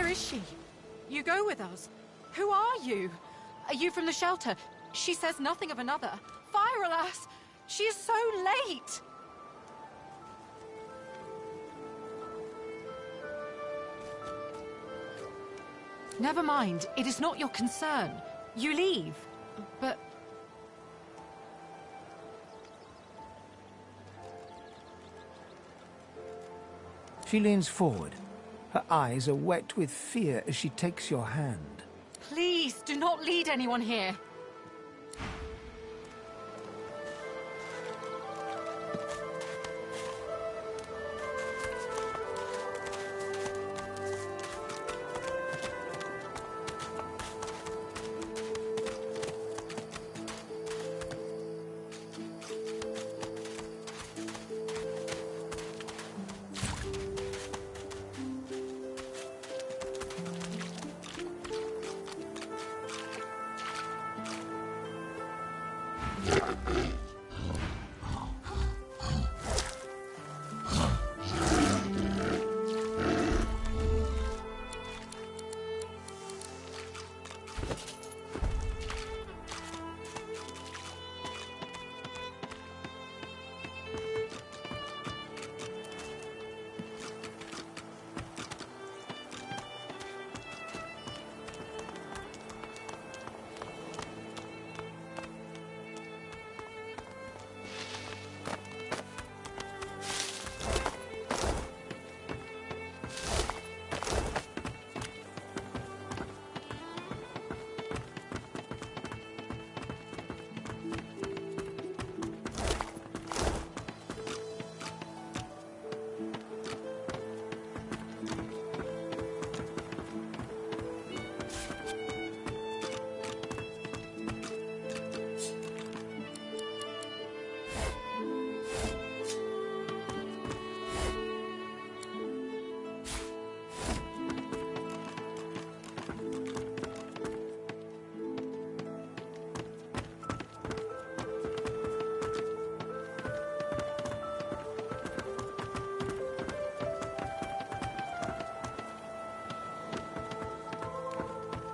is she? You go with us. Who are you? Are you from the shelter? She says nothing of another. Fire, alas! She is so late! Never mind. It is not your concern. You leave. But... She leans forward. Her eyes are wet with fear as she takes your hand. Please, do not lead anyone here.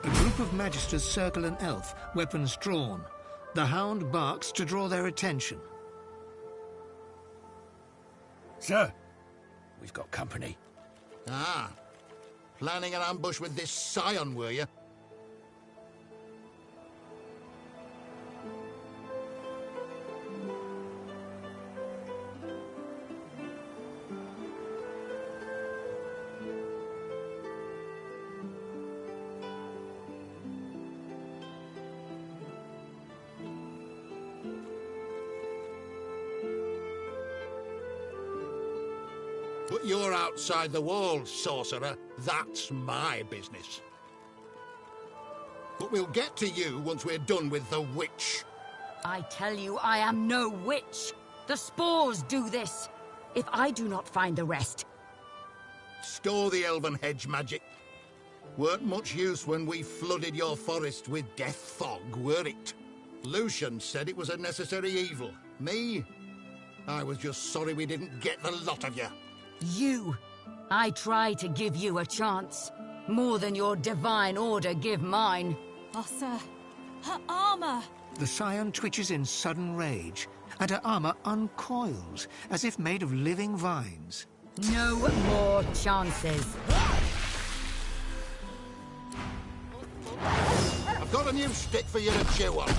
A group of magisters circle an elf, weapons drawn. The hound barks to draw their attention. Sir, we've got company. Ah, planning an ambush with this scion, were you? But you're outside the walls, sorcerer. That's my business. But we'll get to you once we're done with the witch. I tell you, I am no witch. The spores do this. If I do not find the rest... Store the elven hedge magic. Weren't much use when we flooded your forest with death fog, were it? Lucian said it was a necessary evil. Me? I was just sorry we didn't get the lot of you. You. I try to give you a chance. More than your divine order give mine. Oh, sir. Her armor! The scion twitches in sudden rage, and her armor uncoils, as if made of living vines. No more chances. I've got a new stick for you to chew on.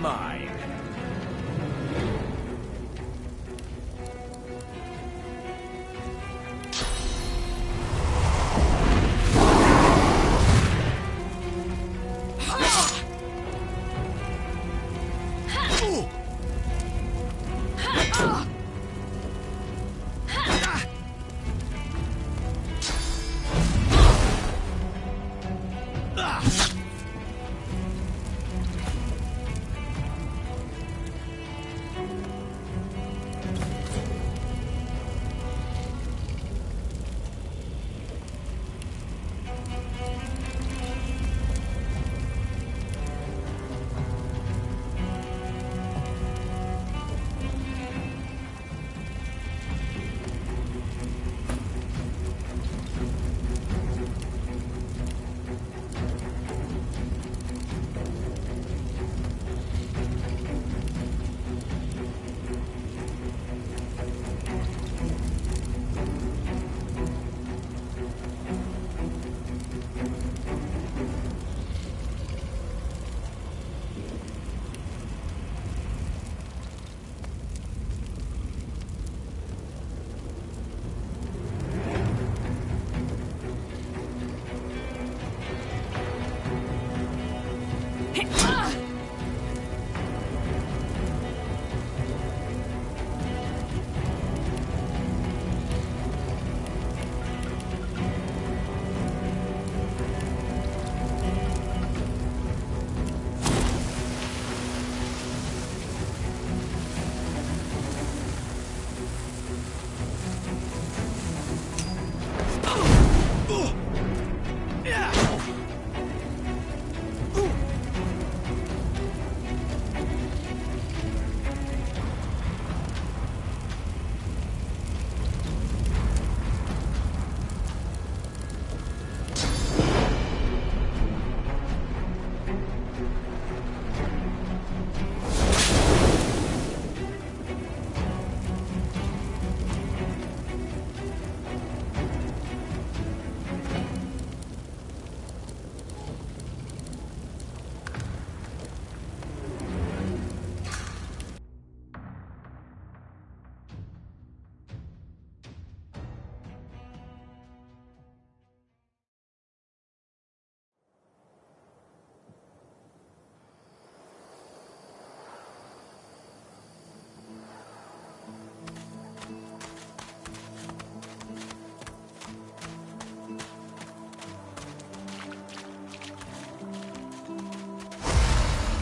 mine.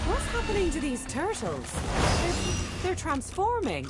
What's happening to these turtles? They're transforming.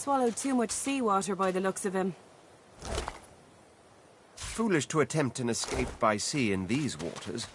swallowed too much seawater by the looks of him. Foolish to attempt an escape by sea in these waters.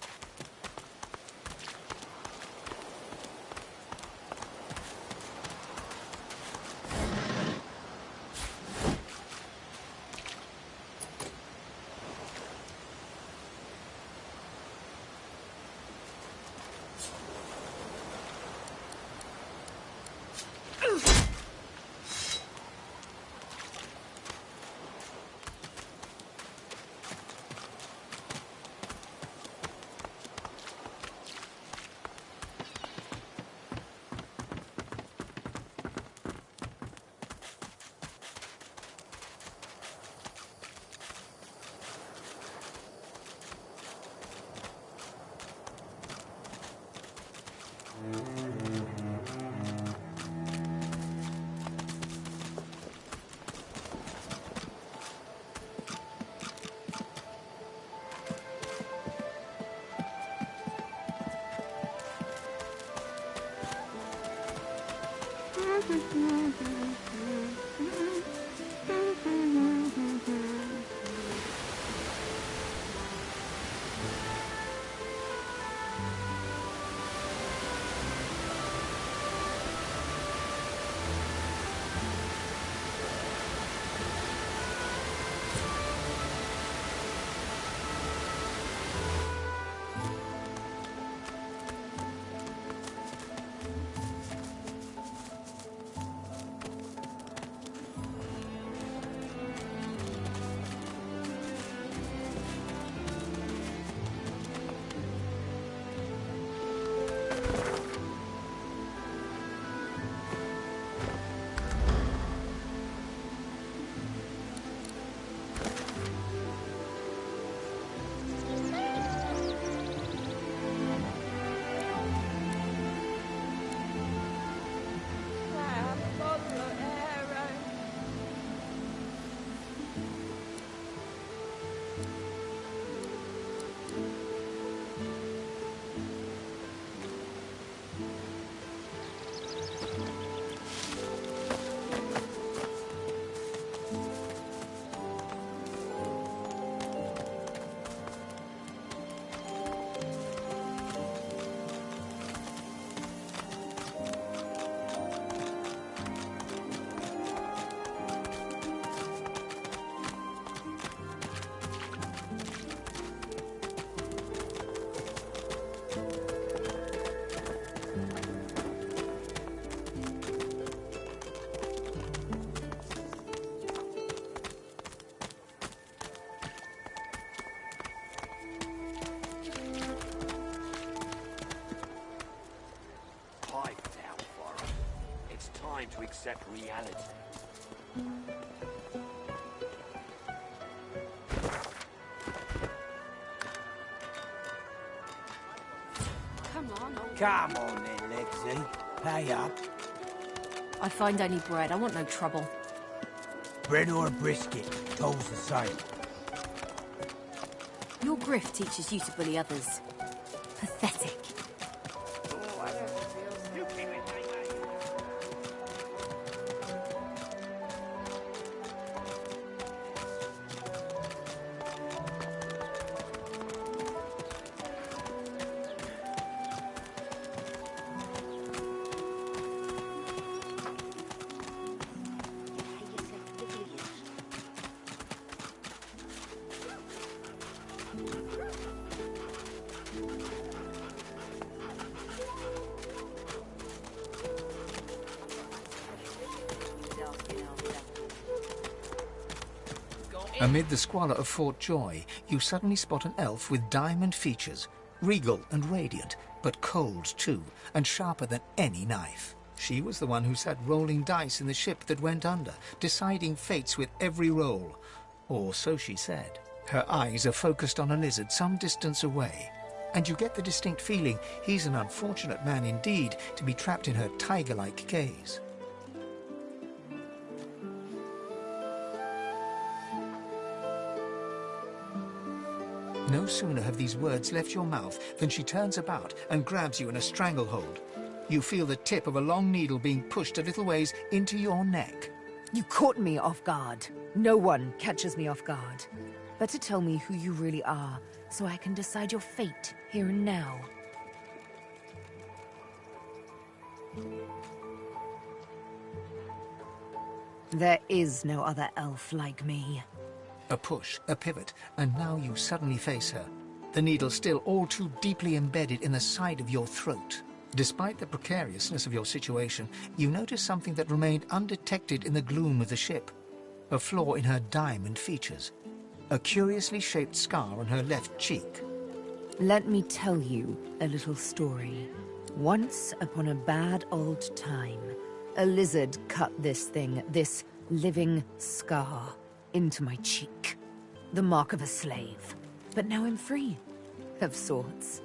To accept reality. Come on, Come on then, Lexi. Pay up. I find only bread. I want no trouble. Bread or a brisket, toll's the same. Your grift teaches you to bully others. Pathetic. Amid the squalor of Fort Joy, you suddenly spot an elf with diamond features, regal and radiant, but cold too, and sharper than any knife. She was the one who sat rolling dice in the ship that went under, deciding fates with every roll. Or so she said. Her eyes are focused on a lizard some distance away, and you get the distinct feeling he's an unfortunate man indeed to be trapped in her tiger-like gaze. No sooner have these words left your mouth than she turns about and grabs you in a stranglehold. You feel the tip of a long needle being pushed a little ways into your neck. You caught me off guard. No one catches me off guard. Better tell me who you really are, so I can decide your fate here and now. There is no other elf like me. A push, a pivot, and now you suddenly face her. The needle still all too deeply embedded in the side of your throat. Despite the precariousness of your situation, you notice something that remained undetected in the gloom of the ship. A flaw in her diamond features. A curiously shaped scar on her left cheek. Let me tell you a little story. Once upon a bad old time, a lizard cut this thing, this living scar, into my cheek. The mark of a slave. But now I'm free, of sorts.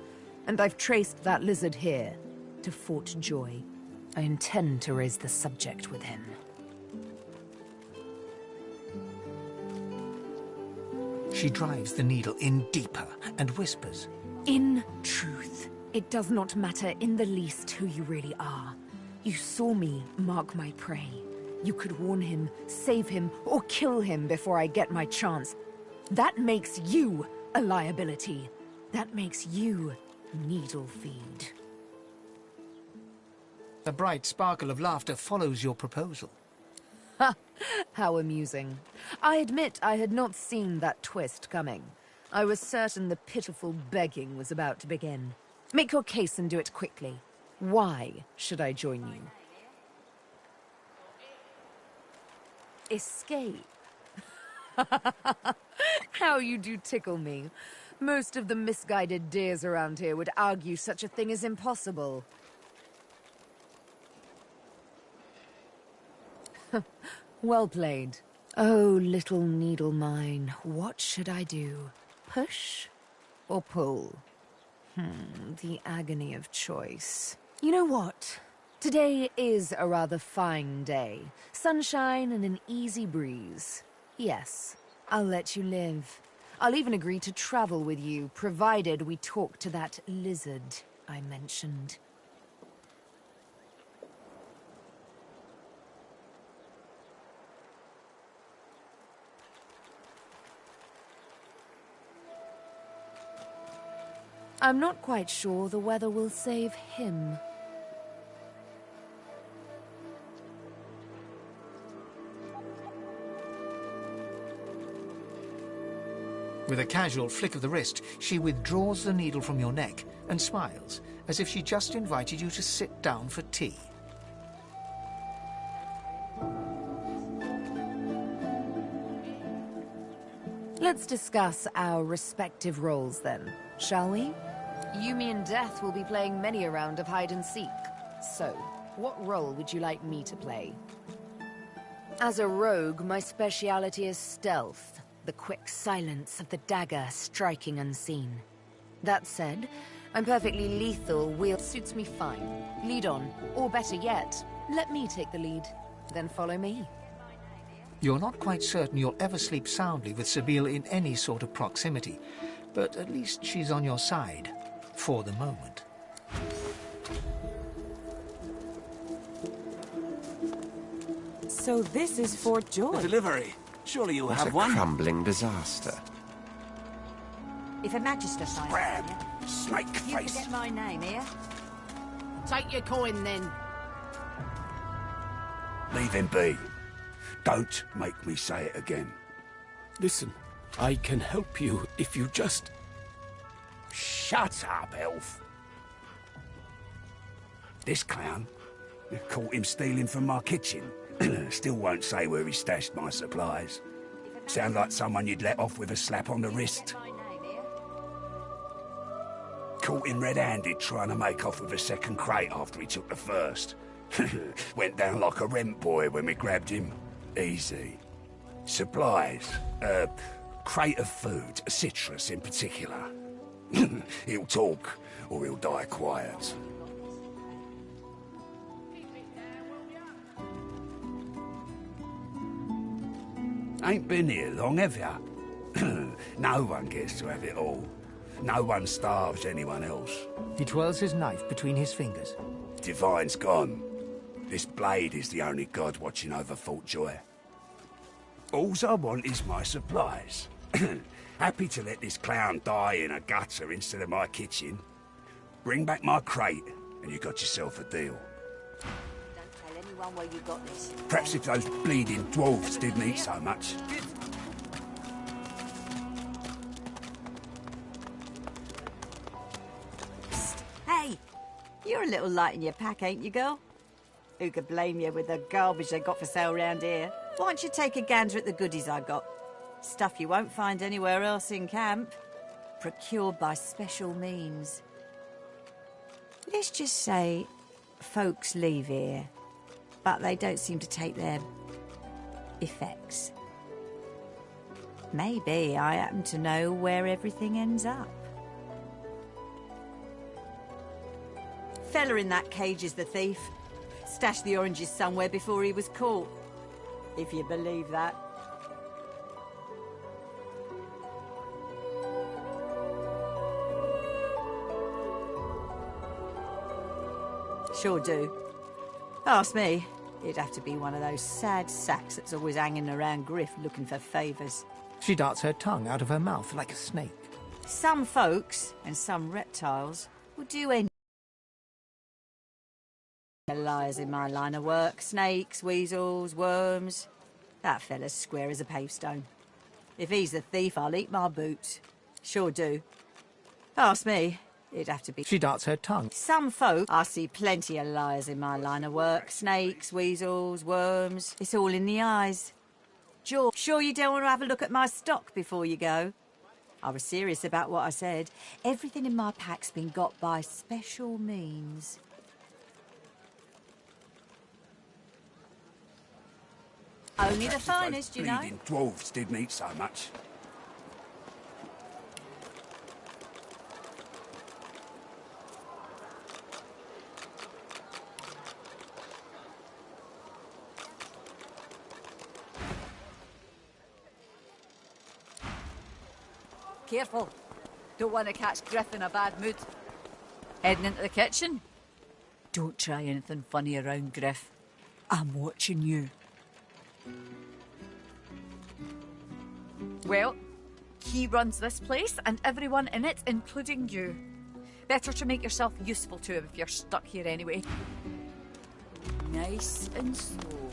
And I've traced that lizard here, to Fort Joy. I intend to raise the subject with him. She drives the needle in deeper and whispers. In truth, it does not matter in the least who you really are. You saw me mark my prey. You could warn him, save him, or kill him before I get my chance. That makes you a liability. That makes you needle feed. A bright sparkle of laughter follows your proposal. Ha! How amusing. I admit I had not seen that twist coming. I was certain the pitiful begging was about to begin. Make your case and do it quickly. Why should I join you? Escape? How you do tickle me. Most of the misguided deers around here would argue such a thing is impossible. Well played. Oh, little needle mine, what should I do? Push or pull? The agony of choice. You know what? Today is a rather fine day. Sunshine and an easy breeze. Yes, I'll let you live. I'll even agree to travel with you, provided we talk to that lizard I mentioned. I'm not quite sure the weather will save him. With a casual flick of the wrist, she withdraws the needle from your neck and smiles, as if she just invited you to sit down for tea. Let's discuss our respective roles then, shall we? You, me, and Death will be playing many a round of hide and seek. So, what role would you like me to play? As a rogue, my speciality is stealth. The quick silence of the dagger striking unseen. That said, I'm perfectly lethal. Wield suits me fine. Lead on, or better yet, let me take the lead. Then follow me. You're not quite certain you'll ever sleep soundly with Sabine in any sort of proximity, but at least she's on your side, for the moment. So this is Fort Joy. The delivery. Surely you have one. It's a crumbling disaster. If a magister signs Crab, it, snake you face. forget my name here. Take your coin then. Leave him be. Don't make me say it again. Listen, I can help you if you just... Shut up, elf. This clown, caught him stealing from my kitchen. Still won't say where he stashed my supplies. Sound like someone you'd let off with a slap on the wrist. Caught him red-handed trying to make off with a second crate after he took the first. Went down like a rent boy when we grabbed him. Easy. Supplies. Crate of food, citrus in particular. He'll talk, or he'll die quiet. Ain't been here long, have ya? No one gets to have it all. No one starves anyone else. He twirls his knife between his fingers. Divine's gone. This blade is the only god watching over Fort Joy. Alls I want is my supplies. Happy to let this clown die in a gutter instead of my kitchen. Bring back my crate, and you got yourself a deal. Don't tell anyone where you got this. Perhaps if those bleeding dwarves didn't eat so much. Hey, you're a little light in your pack, ain't you, girl? Who could blame you with the garbage they got for sale round here? Why don't you take a gander at the goodies I got? Stuff you won't find anywhere else in camp. Procured by special means. Let's just say folks leave here, but they don't seem to take their effects. Maybe I happen to know where everything ends up. Fella in that cage is the thief. Stashed the oranges somewhere before he was caught. If you believe that. Sure do. Ask me, it'd have to be one of those sad sacks that's always hanging around Griff looking for favours. She darts her tongue out of her mouth like a snake. Some folks, and some reptiles, will do any liars in my line of work. Snakes, weasels, worms. That fella's square as a pavestone. If he's the thief, I'll eat my boots. Sure do. Ask me, it'd have to be... She darts her tongue. Some folk, I see plenty of liars in my line of work. Snakes, weasels, worms. It's all in the eyes. George, sure you don't want to have a look at my stock before you go? I was serious about what I said. Everything in my pack's been got by special means. Only the finest, you know. Bleeding dwarves didn't eat so much. Careful. Don't want to catch Griff in a bad mood. Heading into the kitchen? Don't try anything funny around Griff. I'm watching you. Well, he runs this place and everyone in it, including you. Better to make yourself useful to him if you're stuck here anyway. Nice and slow.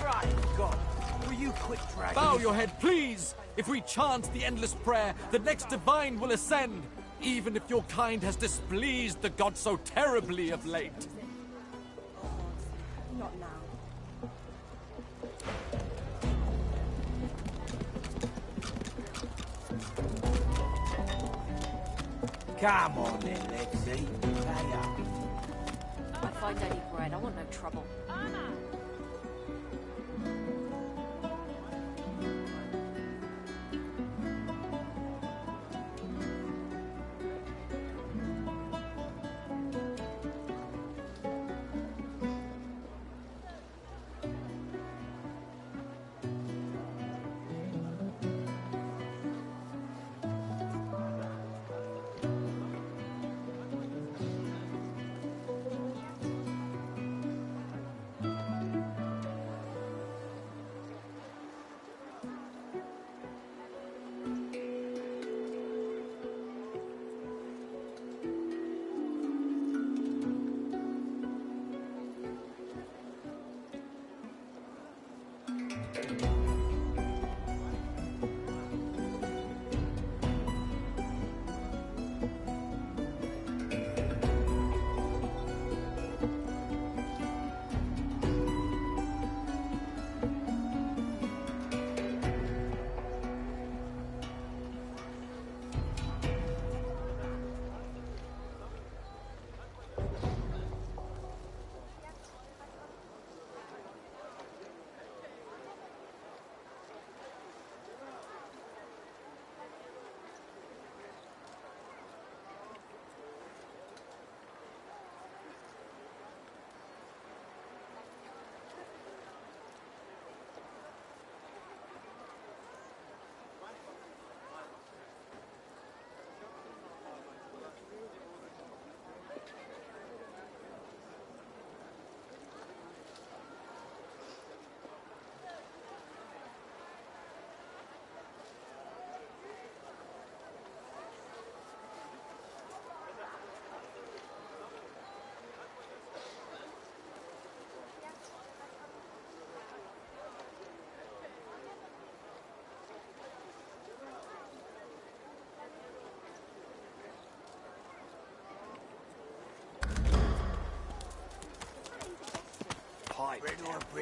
Right, God. Will you quit dragging Bow me? your head, please! If we chant the endless prayer, the next divine will ascend, even if your kind has displeased the god so terribly of late. Not now. Come on then, let's see. Pay up. I find any bread. I want no trouble.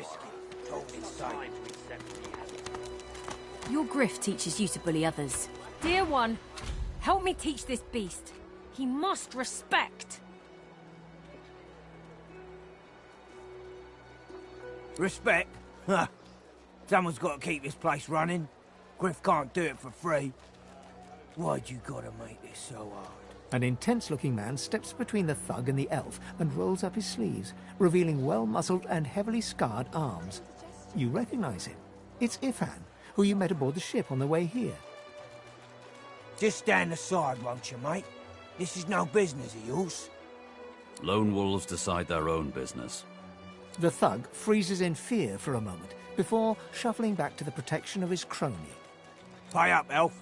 brisket, told inside. Your griff teaches you to bully others. Dear one, help me teach this beast. He must respect. Respect? Huh. Someone's got to keep this place running. Griff can't do it for free. Why'd you gotta make this so hard? An intense-looking man steps between the thug and the elf and rolls up his sleeves, revealing well-muscled and heavily scarred arms. You recognize him. It's Ifan, who you met aboard the ship on the way here. Just stand aside, won't you, mate? This is no business of yours. Lone wolves decide their own business. The thug freezes in fear for a moment before shuffling back to the protection of his crony. Pay up, elf.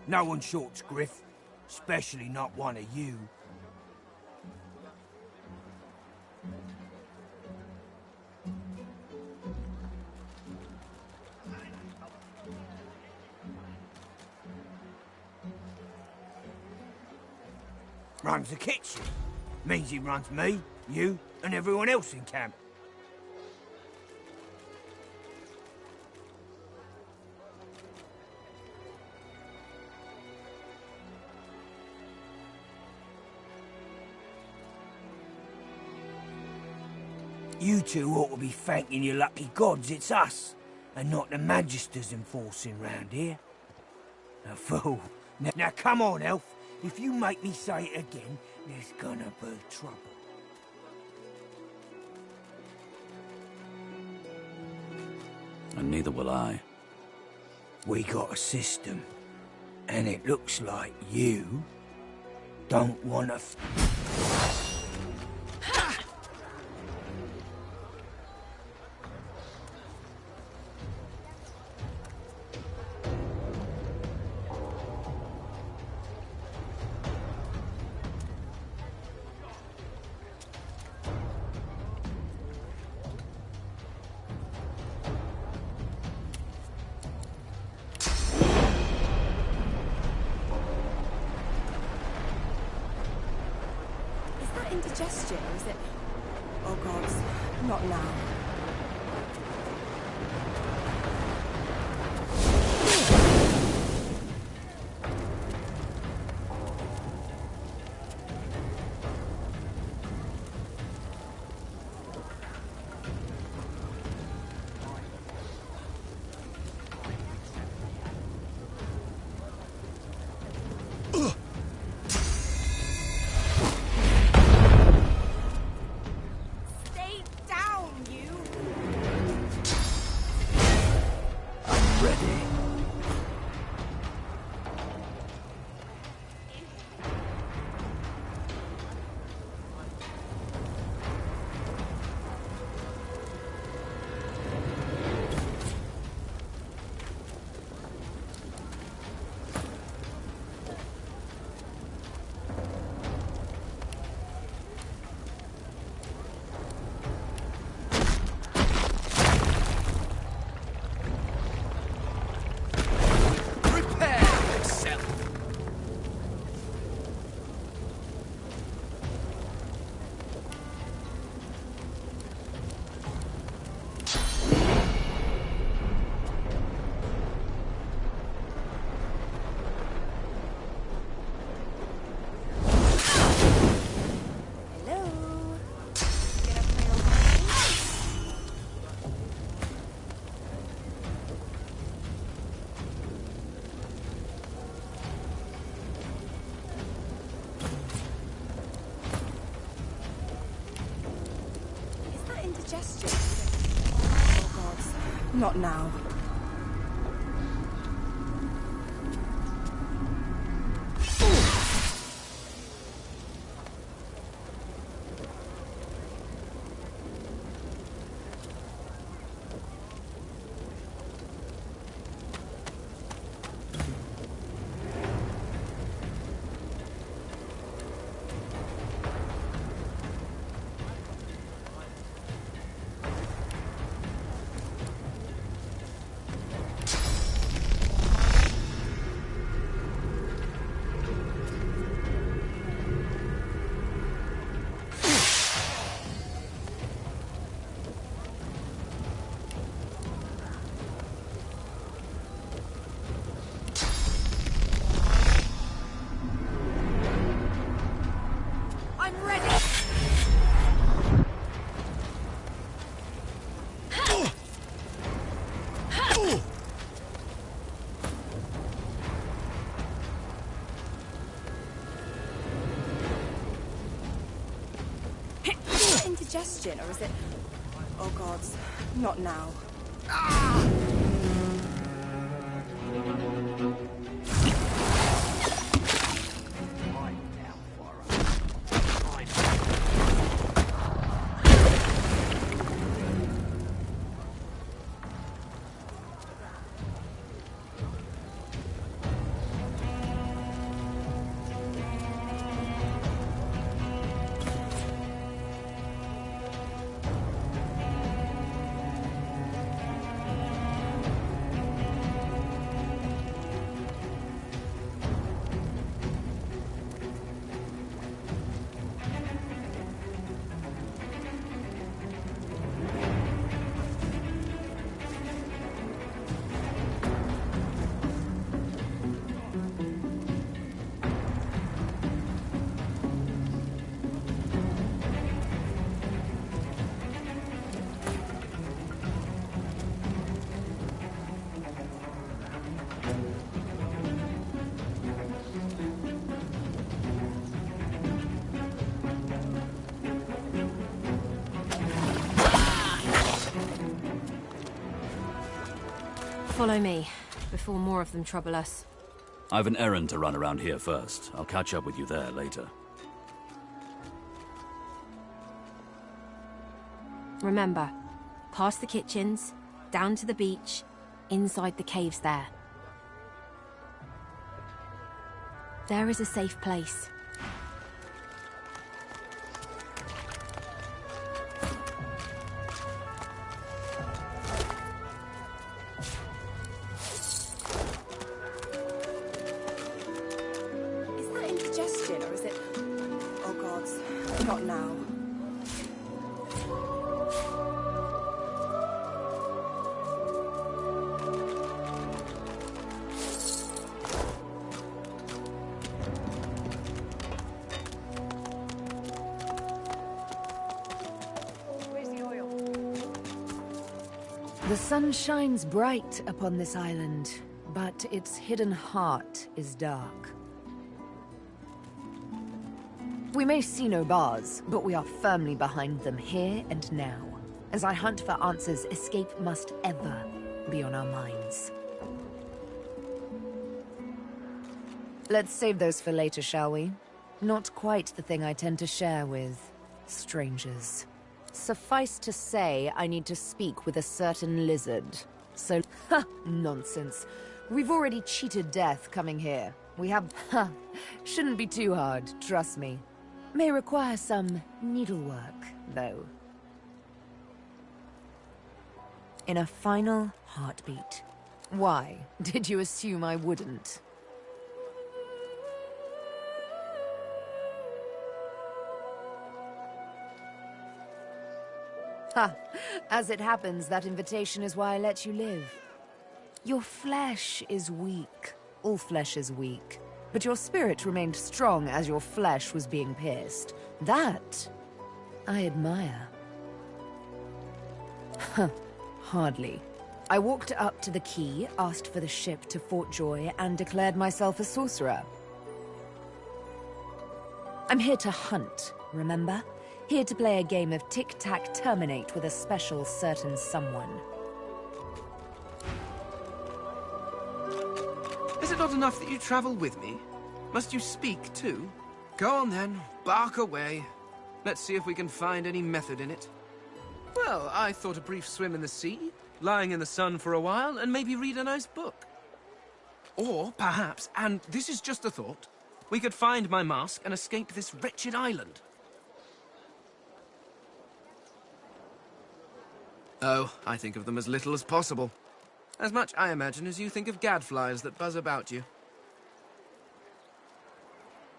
No one shorts Griff. Especially not one of you. Runs the kitchen. Means he runs me, you, and everyone else in camp. You two ought to be thanking your lucky gods it's us, and not the Magisters enforcing round here. A fool. Now come on, elf. If you make me say it again, there's gonna be trouble. And neither will I. We got a system, and it looks like you don't want to... Indigestion, is it? Oh God, not now. Oh God, not now. indigestion, or is it... Oh, gods. Not now. Follow me, before more of them trouble us. I've an errand to run around here first. I'll catch up with you there later. Remember, past the kitchens, down to the beach, inside the caves there. There is a safe place. Is that indigestion, or is it... Oh, gods. Not now. The sun shines bright upon this island, but its hidden heart is dark. We may see no bars, but we are firmly behind them here and now. As I hunt for answers, escape must ever be on our minds. Let's save those for later, shall we? Not quite the thing I tend to share with strangers. Suffice to say, I need to speak with a certain lizard. So, nonsense. We've already cheated death coming here. We have, shouldn't be too hard, trust me. May require some needlework, though. In a final heartbeat. Why? Did you assume I wouldn't? Ha! As it happens, that invitation is why I let you live. Your flesh is weak. All flesh is weak. But your spirit remained strong as your flesh was being pierced. That I admire. Huh. Hardly. I walked up to the quay, asked for the ship to Fort Joy, and declared myself a sorcerer. I'm here to hunt, remember? Here to play a game of tic-tac-terminate with a special certain someone. Is it not enough that you travel with me? Must you speak too? Go on then, bark away. Let's see if we can find any method in it. Well, I thought a brief swim in the sea, lying in the sun for a while, and maybe read a nice book. Or perhaps, and this is just a thought, we could find my mask and escape this wretched island. Oh, I think of them as little as possible. As much, I imagine, as you think of gadflies that buzz about you.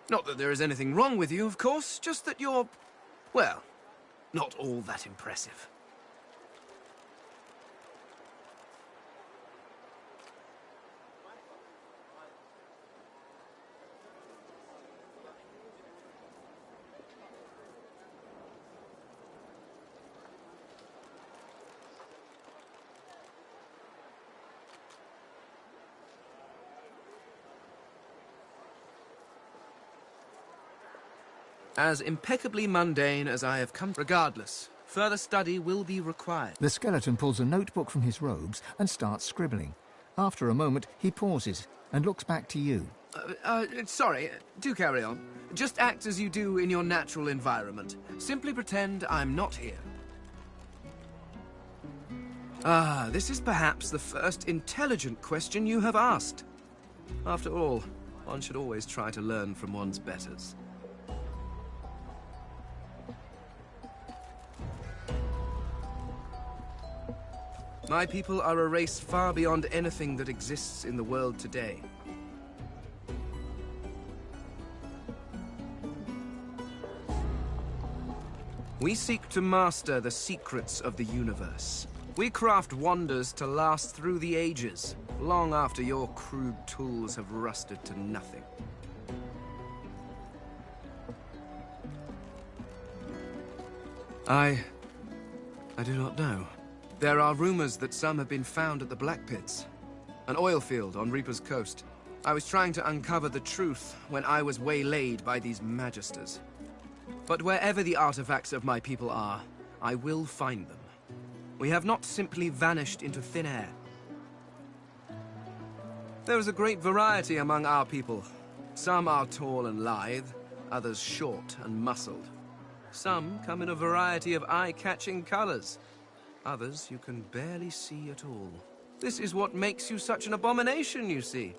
Not that there is anything wrong with you, of course, just that you're, well, not all that impressive. As impeccably mundane as I have come. Regardless, further study will be required. The skeleton pulls a notebook from his robes and starts scribbling. After a moment, he pauses and looks back to you. Sorry, do carry on. Just act as you do in your natural environment. Simply pretend I'm not here. This is perhaps the first intelligent question you have asked. After all, one should always try to learn from one's betters. My people are a race far beyond anything that exists in the world today. We seek to master the secrets of the universe. We craft wonders to last through the ages, long after your crude tools have rusted to nothing. I do not know. There are rumors that some have been found at the Black Pits, an oil field on Reaper's Coast. I was trying to uncover the truth when I was waylaid by these magisters. But wherever the artifacts of my people are, I will find them. We have not simply vanished into thin air. There is a great variety among our people. Some are tall and lithe, others short and muscled. Some come in a variety of eye-catching colors. Others you can barely see at all. This is what makes you such an abomination, you see.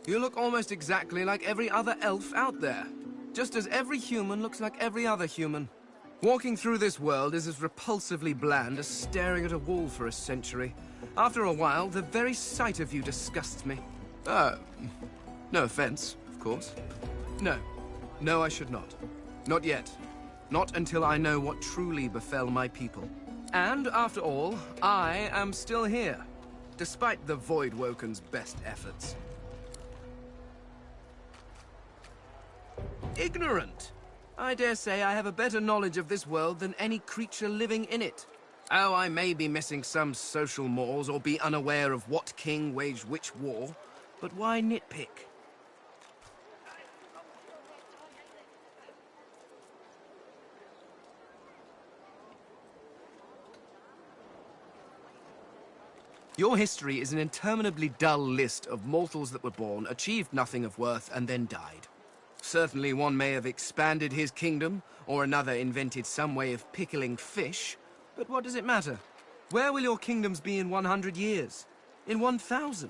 You look almost exactly like every other elf out there. Just as every human looks like every other human. Walking through this world is as repulsively bland as staring at a wall for a century. After a while, the very sight of you disgusts me. No offense, of course. No, I should not. Not yet. Not until I know what truly befell my people. And, after all, I am still here, despite the Voidwoken's best efforts. Ignorant! I dare say I have a better knowledge of this world than any creature living in it. Oh, I may be missing some social mores or be unaware of what king waged which war, but why nitpick? Your history is an interminably dull list of mortals that were born, achieved nothing of worth, and then died. Certainly one may have expanded his kingdom, or another invented some way of pickling fish, but what does it matter? Where will your kingdoms be in 100 years? In 1,000?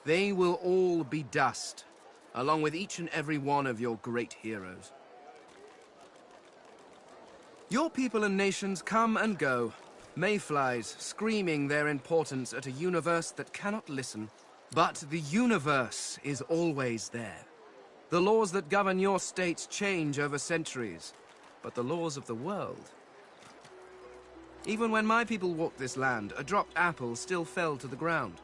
They will all be dust, along with each and every one of your great heroes. Your people and nations come and go, mayflies screaming their importance at a universe that cannot listen. But the universe is always there. The laws that govern your states change over centuries, but the laws of the world... Even when my people walked this land, a dropped apple still fell to the ground.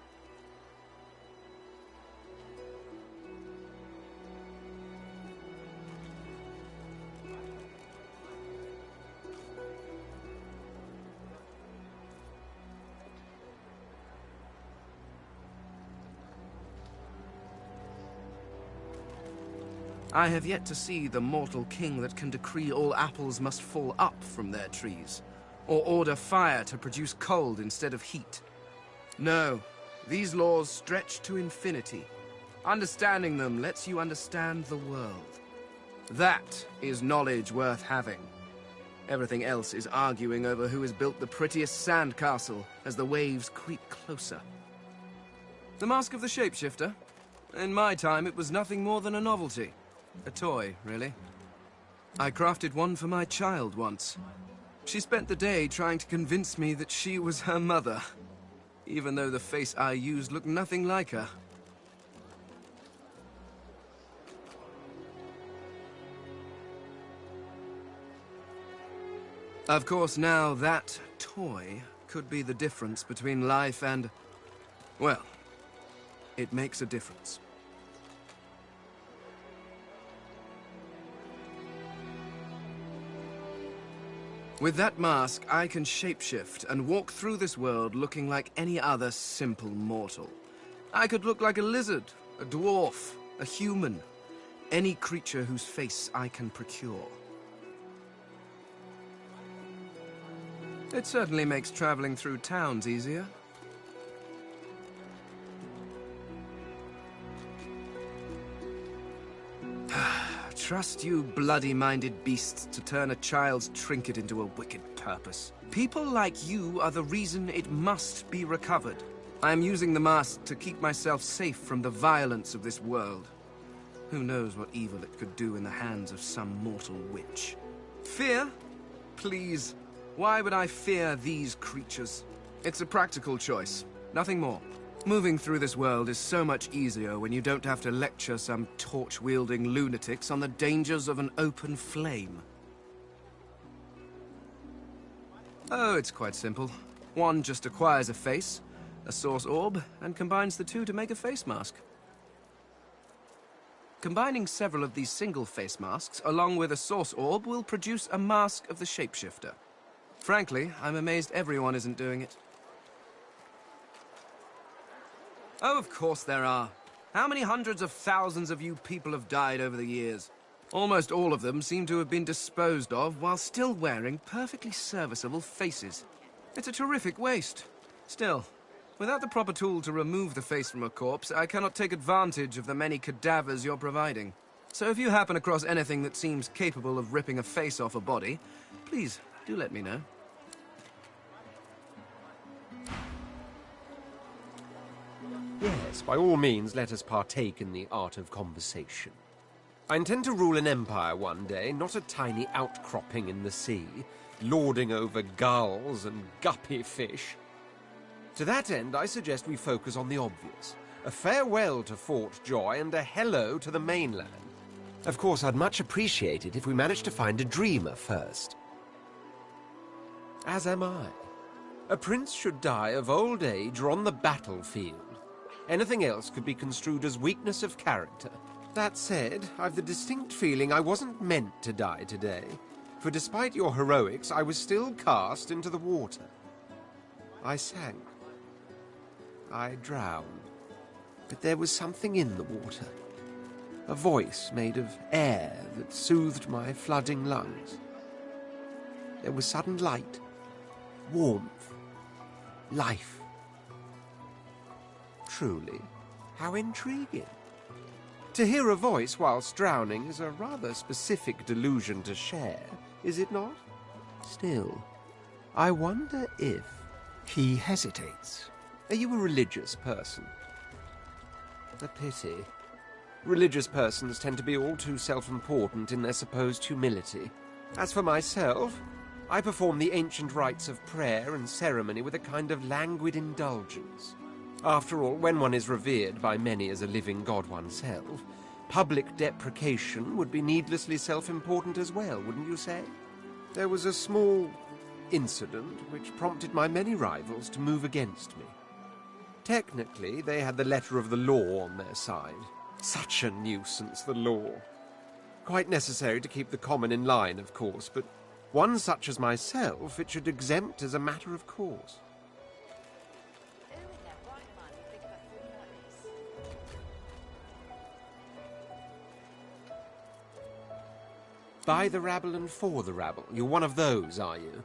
I have yet to see the mortal king that can decree all apples must fall up from their trees, or order fire to produce cold instead of heat. No, these laws stretch to infinity. Understanding them lets you understand the world. That is knowledge worth having. Everything else is arguing over who has built the prettiest sandcastle as the waves creep closer. The Mask of the Shapeshifter? In my time, it was nothing more than a novelty. A toy, really. I crafted one for my child once. She spent the day trying to convince me that she was her mother, even though the face I used looked nothing like her. Of course, now that toy could be the difference between life and... well, it makes a difference. With that mask, I can shapeshift and walk through this world looking like any other simple mortal. I could look like a lizard, a dwarf, a human, any creature whose face I can procure. It certainly makes traveling through towns easier. Trust you bloody-minded beasts to turn a child's trinket into a wicked purpose. People like you are the reason it must be recovered. I am using the mask to keep myself safe from the violence of this world. Who knows what evil it could do in the hands of some mortal witch. Fear? Please. Why would I fear these creatures? It's a practical choice, nothing more. Moving through this world is so much easier when you don't have to lecture some torch-wielding lunatics on the dangers of an open flame. Oh, it's quite simple. One just acquires a face, a source orb, and combines the two to make a face mask. Combining several of these single face masks along with a source orb will produce a mask of the shapeshifter. Frankly, I'm amazed everyone isn't doing it. Oh, of course there are. How many hundreds of thousands of you people have died over the years? Almost all of them seem to have been disposed of while still wearing perfectly serviceable faces. It's a terrific waste. Still, without the proper tool to remove the face from a corpse, I cannot take advantage of the many cadavers you're providing. So if you happen across anything that seems capable of ripping a face off a body, please do let me know. Yes, by all means, let us partake in the art of conversation. I intend to rule an empire one day, not a tiny outcropping in the sea, lording over gulls and guppy fish. To that end, I suggest we focus on the obvious. A farewell to Fort Joy and a hello to the mainland. Of course, I'd much appreciate it if we managed to find a dreamer first. As am I. A prince should die of old age or on the battlefield. Anything else could be construed as weakness of character. That said, I've the distinct feeling I wasn't meant to die today, for despite your heroics, I was still cast into the water. I sank. I drowned. But there was something in the water. A voice made of air that soothed my flooding lungs. There was sudden light, warmth, life. Truly, how intriguing. To hear a voice whilst drowning is a rather specific delusion to share, is it not? Still, I wonder if... He hesitates. Are you a religious person? A pity. Religious persons tend to be all too self-important in their supposed humility. As for myself, I perform the ancient rites of prayer and ceremony with a kind of languid indulgence. After all, when one is revered by many as a living god oneself, public deprecation would be needlessly self-important as well, wouldn't you say? There was a small incident which prompted my many rivals to move against me. Technically, they had the letter of the law on their side. Such a nuisance, the law. Quite necessary to keep the common in line, of course, but one such as myself it should exempt as a matter of course. By the rabble and for the rabble. You're one of those, are you?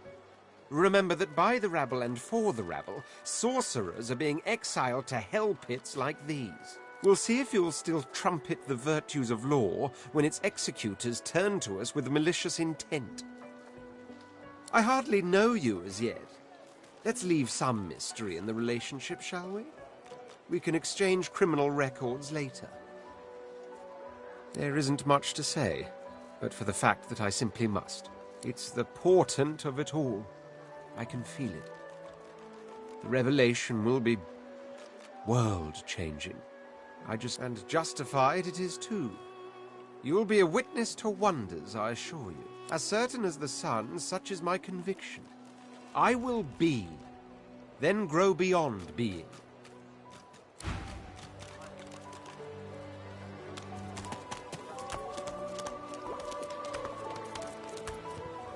Remember that by the rabble and for the rabble, sorcerers are being exiled to hell pits like these. We'll see if you'll still trumpet the virtues of law when its executors turn to us with malicious intent. I hardly know you as yet. Let's leave some mystery in the relationship, shall we? We can exchange criminal records later. There isn't much to say, but for the fact that I simply must. It's the portent of it all. I can feel it. The revelation will be world-changing. And justified it is too. You'll be a witness to wonders, I assure you. As certain as the sun, such is my conviction. I will be, then grow beyond being.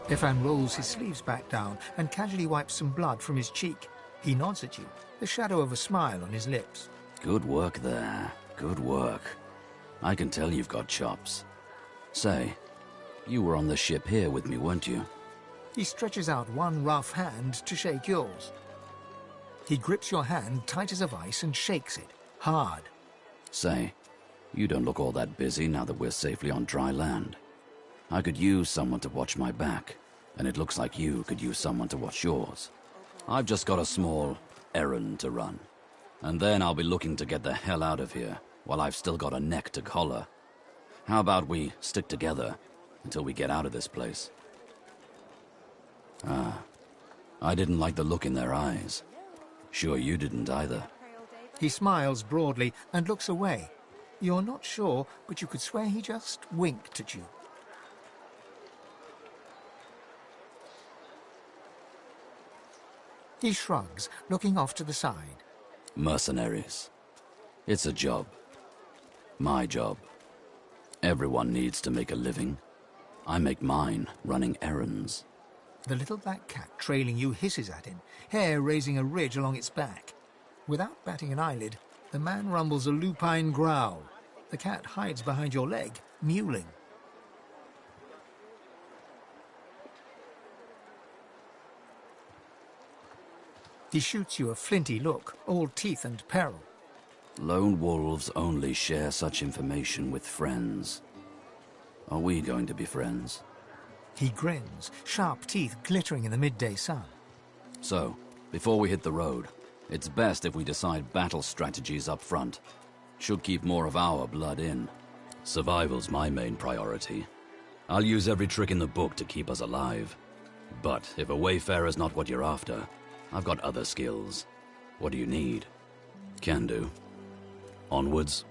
Ifan rolls his sleeves back down and casually wipes some blood from his cheek. He nods at you, the shadow of a smile on his lips. Good work there. Good work. I can tell you've got chops. Say, you were on the ship here with me, weren't you? He stretches out one rough hand to shake yours. He grips your hand tight as a vice and shakes it, hard. Say, you don't look all that busy now that we're safely on dry land. I could use someone to watch my back, and it looks like you could use someone to watch yours. I've just got a small errand to run, and then I'll be looking to get the hell out of here while I've still got a neck to collar. How about we stick together until we get out of this place? I didn't like the look in their eyes. Sure you didn't either. He smiles broadly and looks away. You're not sure, but you could swear he just winked at you. He shrugs, looking off to the side. Mercenaries. It's a job. My job. Everyone needs to make a living. I make mine running errands. The little black cat trailing you hisses at him, hair raising a ridge along its back. Without batting an eyelid, the man rumbles a lupine growl. The cat hides behind your leg, mewling. He shoots you a flinty look, all teeth and peril. Lone wolves only share such information with friends. Are we going to be friends? He grins, sharp teeth glittering in the midday sun. So, before we hit the road, it's best if we decide battle strategies up front. Should keep more of our blood in. Survival's my main priority. I'll use every trick in the book to keep us alive. But if a wayfarer's not what you're after, I've got other skills. What do you need? Can do. Onwards.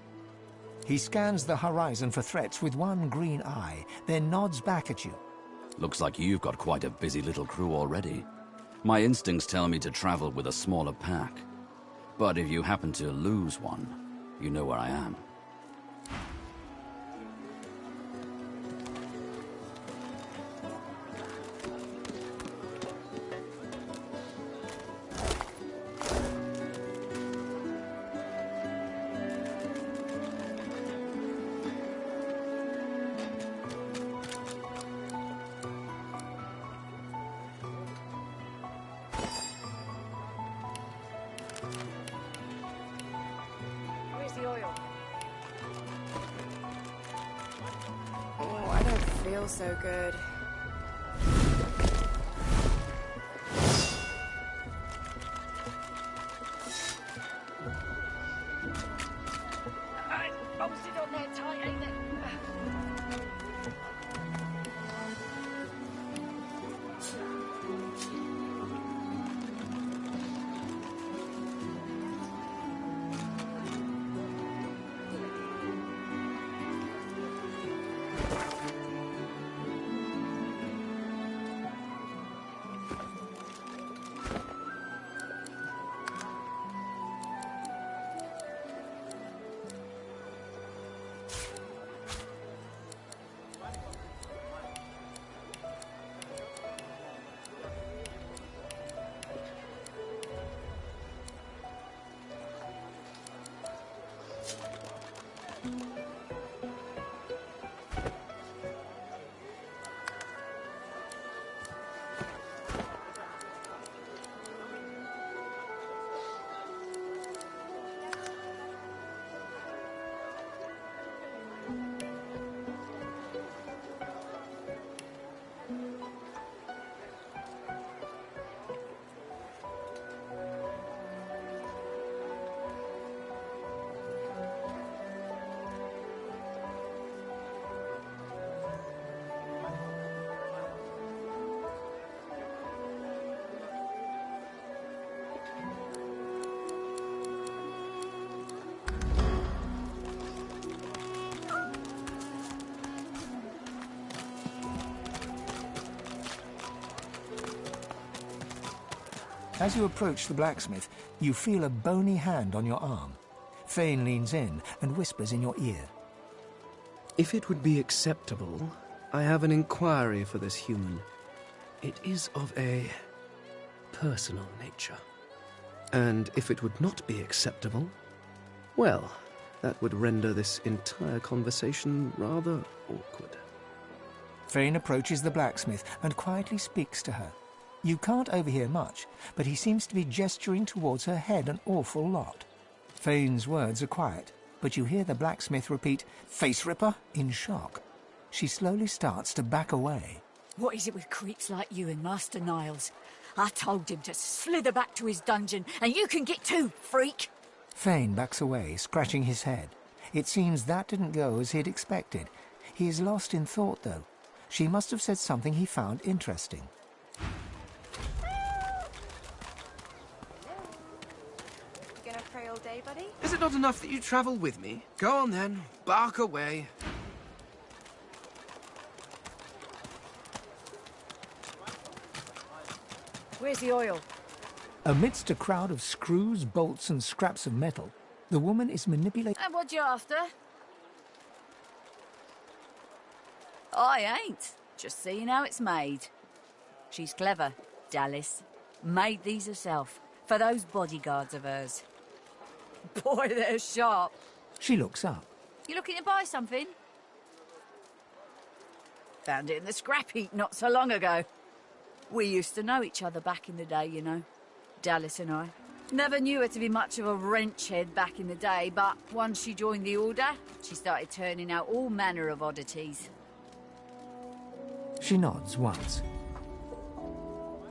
He scans the horizon for threats with one green eye, then nods back at you. Looks like you've got quite a busy little crew already. My instincts tell me to travel with a smaller pack. But if you happen to lose one, you know where I am. Oh, I don't feel so good. Bolted on there tight, ain't it? As you approach the blacksmith, you feel a bony hand on your arm. Thane leans in and whispers in your ear. If it would be acceptable, I have an inquiry for this human. It is of a personal nature. And if it would not be acceptable, well, that would render this entire conversation rather awkward. Fane approaches the blacksmith and quietly speaks to her. You can't overhear much, but he seems to be gesturing towards her head an awful lot. Fane's words are quiet, but you hear the blacksmith repeat, "Face Ripper," in shock. She slowly starts to back away. What is it with creeps like you and Master Niles? I told him to slither back to his dungeon, and you can get too, freak! Fane backs away, scratching his head. It seems that didn't go as he'd expected. He is lost in thought, though. She must have said something he found interesting. Gonna pray all day, buddy? Is it not enough that you travel with me? Go on then, bark away. Where's the oil? Amidst a crowd of screws, bolts and scraps of metal, the woman is manipulating... And what you after? I ain't. Just seeing how it's made. She's clever, Dallas. Made these herself, for those bodyguards of hers. Boy, they're sharp. She looks up. You looking to buy something? Found it in the scrap heap not so long ago. We used to know each other back in the day, you know. Dallas and I. Never knew her to be much of a wrench head back in the day, but once she joined the Order, she started turning out all manner of oddities. She nods once.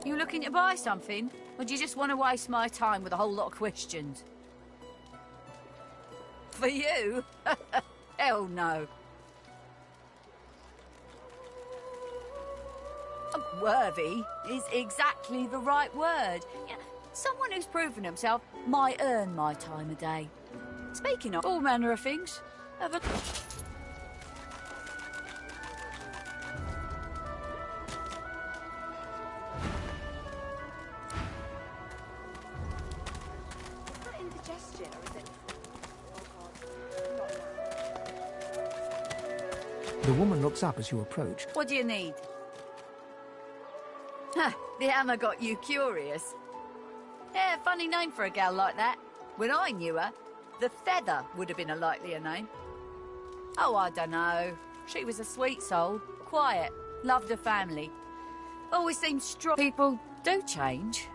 You looking to buy something? Or do you just want to waste my time with a whole lot of questions? For you? Hell no. Worthy is exactly the right word. You know, someone who's proven himself might earn my time of day. Speaking of all manner of things, have a... Indigestion, or is it? The woman looks up as you approach. What do you need? Huh, the hammer got you curious. Yeah, funny name for a gal like that. When I knew her, the Feather would have been a likelier name. Oh, I dunno. She was a sweet soul, quiet, loved her family. Always seemed strong. People do change.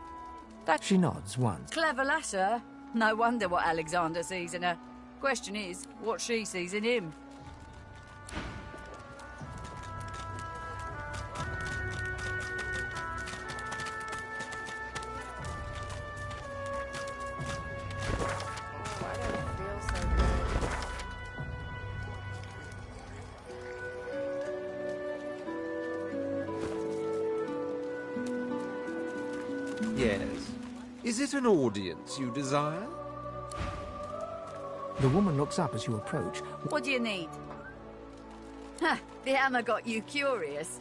She nods once. Clever lass, her. No wonder what Alexander sees in her. Question is, what she sees in him. Yes. Is it an audience you desire? The woman looks up as you approach. What do you need? Huh, the hammer got you curious.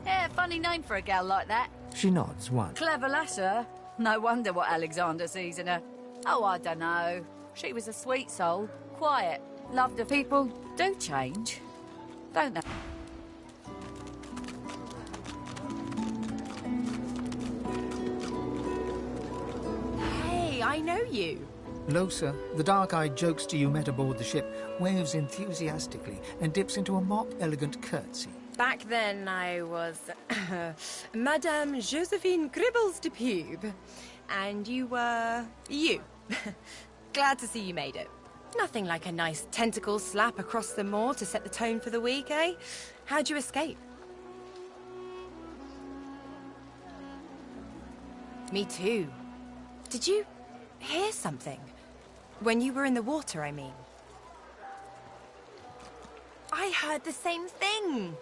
Yeah, funny name for a gal like that. She nods once. Clever lass, her. No wonder what Alexander sees in her. Oh, I dunno. She was a sweet soul, quiet, loved her. People do change, don't they? Hey, I know you. Losa, the dark-eyed jokester you met aboard the ship, waves enthusiastically and dips into a mock elegant curtsy. Back then, I was Madame Josephine Gribbles de Pube. And you were... you. Glad to see you made it. Nothing like a nice tentacle slap across the moor to set the tone for the week, eh? How'd you escape? Me too. Did you hear something? When you were in the water, I mean. I heard the same thing.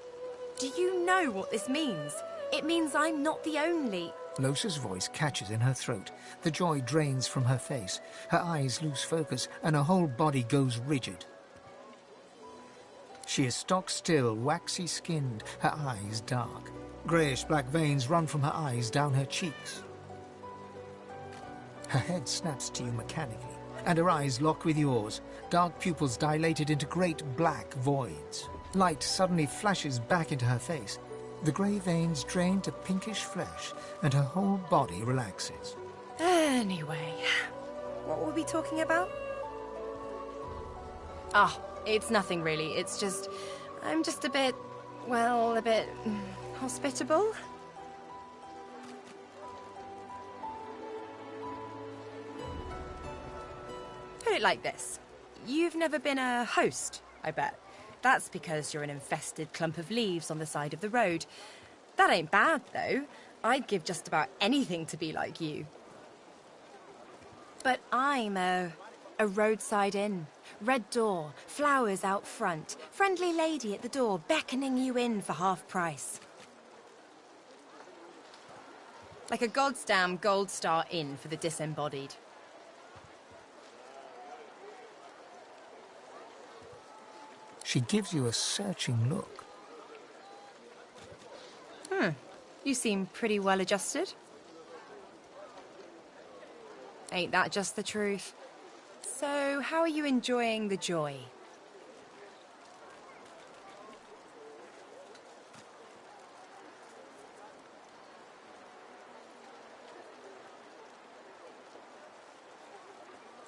Do you know what this means? It means I'm not the only... Losa's voice catches in her throat. The joy drains from her face. Her eyes lose focus, and her whole body goes rigid. She is stock-still, waxy-skinned, her eyes dark. Greyish-black veins run from her eyes down her cheeks. Her head snaps to you mechanically, and her eyes lock with yours, dark pupils dilated into great black voids. Light suddenly flashes back into her face. The grey veins drain to pinkish flesh, and her whole body relaxes. Anyway, what were we talking about? Ah, it's nothing really. It's just... I'm just a bit well, a bit hospitable. Put it like this. You've never been a host, I bet. That's because you're an infested clump of leaves on the side of the road. That ain't bad, though. I'd give just about anything to be like you. But I'm a roadside inn. Red door, flowers out front, friendly lady at the door beckoning you in for half price. Like a goddamn gold star inn for the disembodied. She gives you a searching look. You seem pretty well adjusted. Ain't that just the truth? So, how are you enjoying the joy?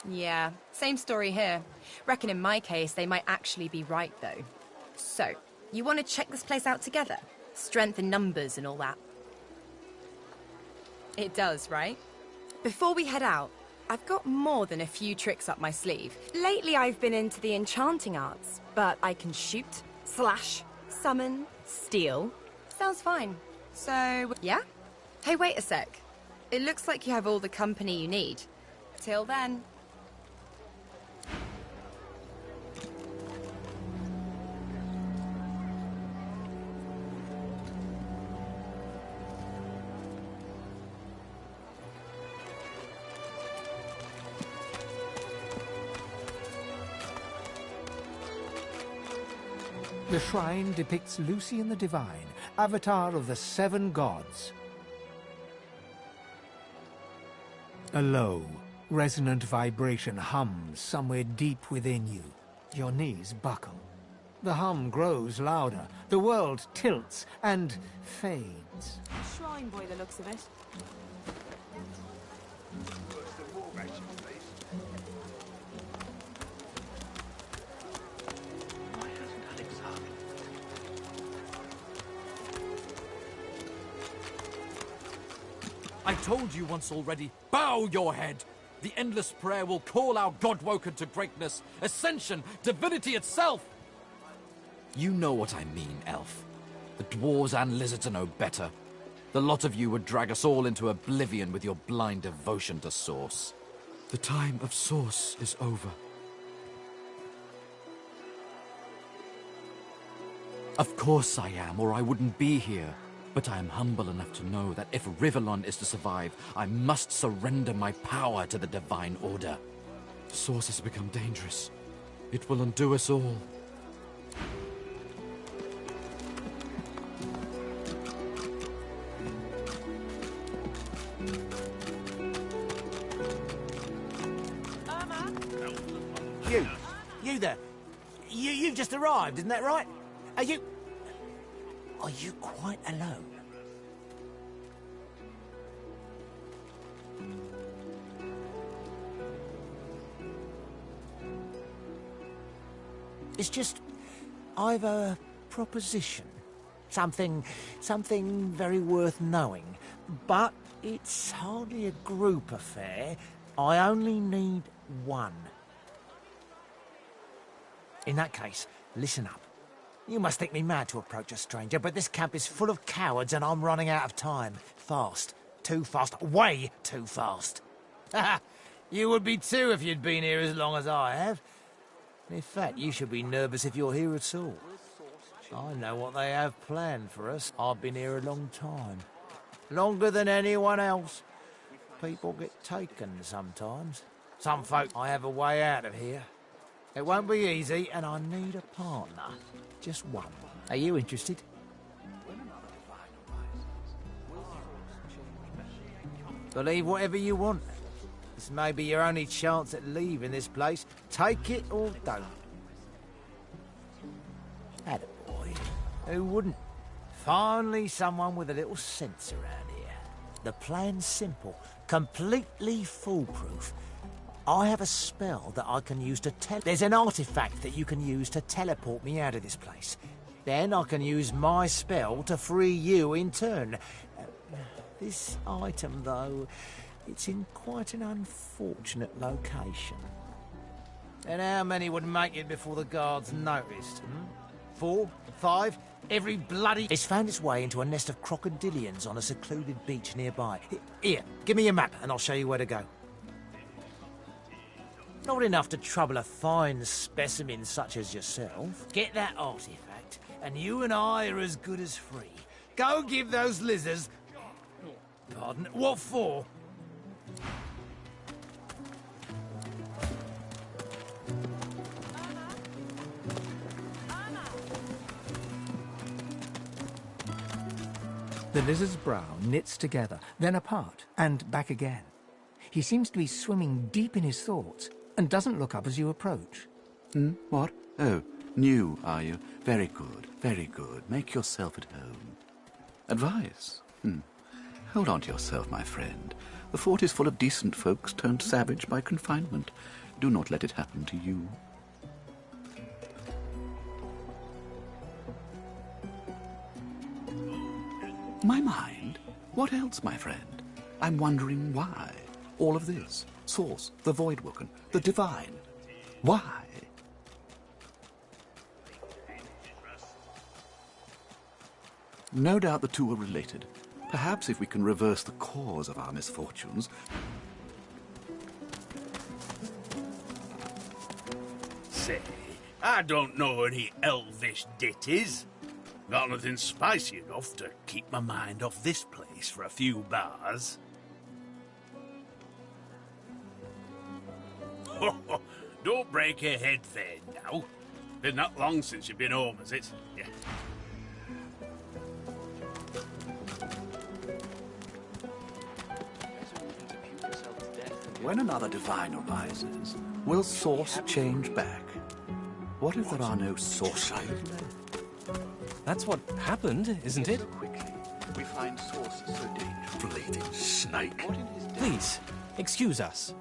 Yeah, same story here. Reckon in my case, they might actually be right, though. So, you want to check this place out together? Strength in numbers and all that. It does, right? Before we head out, I've got more than a few tricks up my sleeve. Lately, I've been into the enchanting arts, but I can shoot, slash, summon, steal. Sounds fine. So, yeah? Hey, wait a sec. It looks like you have all the company you need. Till then. The shrine depicts Lucian the Divine, avatar of the 7 gods. A low, resonant vibration hums somewhere deep within you. Your knees buckle. The hum grows louder, the world tilts and fades. Shrine boy, the looks of it. I told you once already, bow your head! The endless prayer will call our Godwoken to greatness, ascension, divinity itself! You know what I mean, elf. The dwarves and lizards are no better. The lot of you would drag us all into oblivion with your blind devotion to Source. The time of Source is over. Of course I am, or I wouldn't be here. But I am humble enough to know that if Rivellon is to survive, I must surrender my power to the Divine Order. Source has become dangerous. It will undo us all. You there. You've just arrived, isn't that right? Are you quite alone? It's just, I've a proposition. Something very worth knowing. But it's hardly a group affair. I only need one. In that case, listen up. You must think me mad to approach a stranger, but this camp is full of cowards and I'm running out of time. Fast. Too fast. Way too fast. You would be too if you'd been here as long as I have. In fact, you should be nervous if you're here at all. I know what they have planned for us. I've been here a long time. Longer than anyone else. People get taken sometimes. Some folk, I have a way out of here. It won't be easy, and I need a partner. Just one. Are you interested? Believe whatever you want. This may be your only chance at leaving this place. Take it or don't. Attaboy. Who wouldn't? Finally someone with a little sense around here. The plan's simple. Completely foolproof. I have a spell that I can use to There's an artifact that you can use to teleport me out of this place. Then I can use my spell to free you in turn. This item, though, it's in quite an unfortunate location. And how many would make it before the guards noticed? 4? 5? Every bloody... It's found its way into a nest of crocodilians on a secluded beach nearby. Here, give me your map and I'll show you where to go. Not enough to trouble a fine specimen such as yourself. Get that artifact, and you and I are as good as free. Go give those lizards... Pardon? What for? The lizard's brow knits together, then apart, and back again. He seems to be swimming deep in his thoughts, and doesn't look up as you approach. What? Oh, new, are you? Very good, very good. Make yourself at home. Advice? Hold on to yourself, my friend. The fort is full of decent folks turned savage by confinement. Do not let it happen to you. My mind? What else, my friend? I'm wondering why. All of this. Source, the Voidwoken, the Divine. Why? No doubt the two are related. Perhaps if we can reverse the cause of our misfortunes... Say, I don't know any elvish ditties. Got nothing spicy enough to keep my mind off this place for a few bars. Don't break your head there now. Been that long since you've been home, has it? Yeah. When another divine arises, will source change back? What if there are no sources? That's what happened, isn't it? Quickly, we find sources so dangerous. Bleeding snake. Please, excuse us.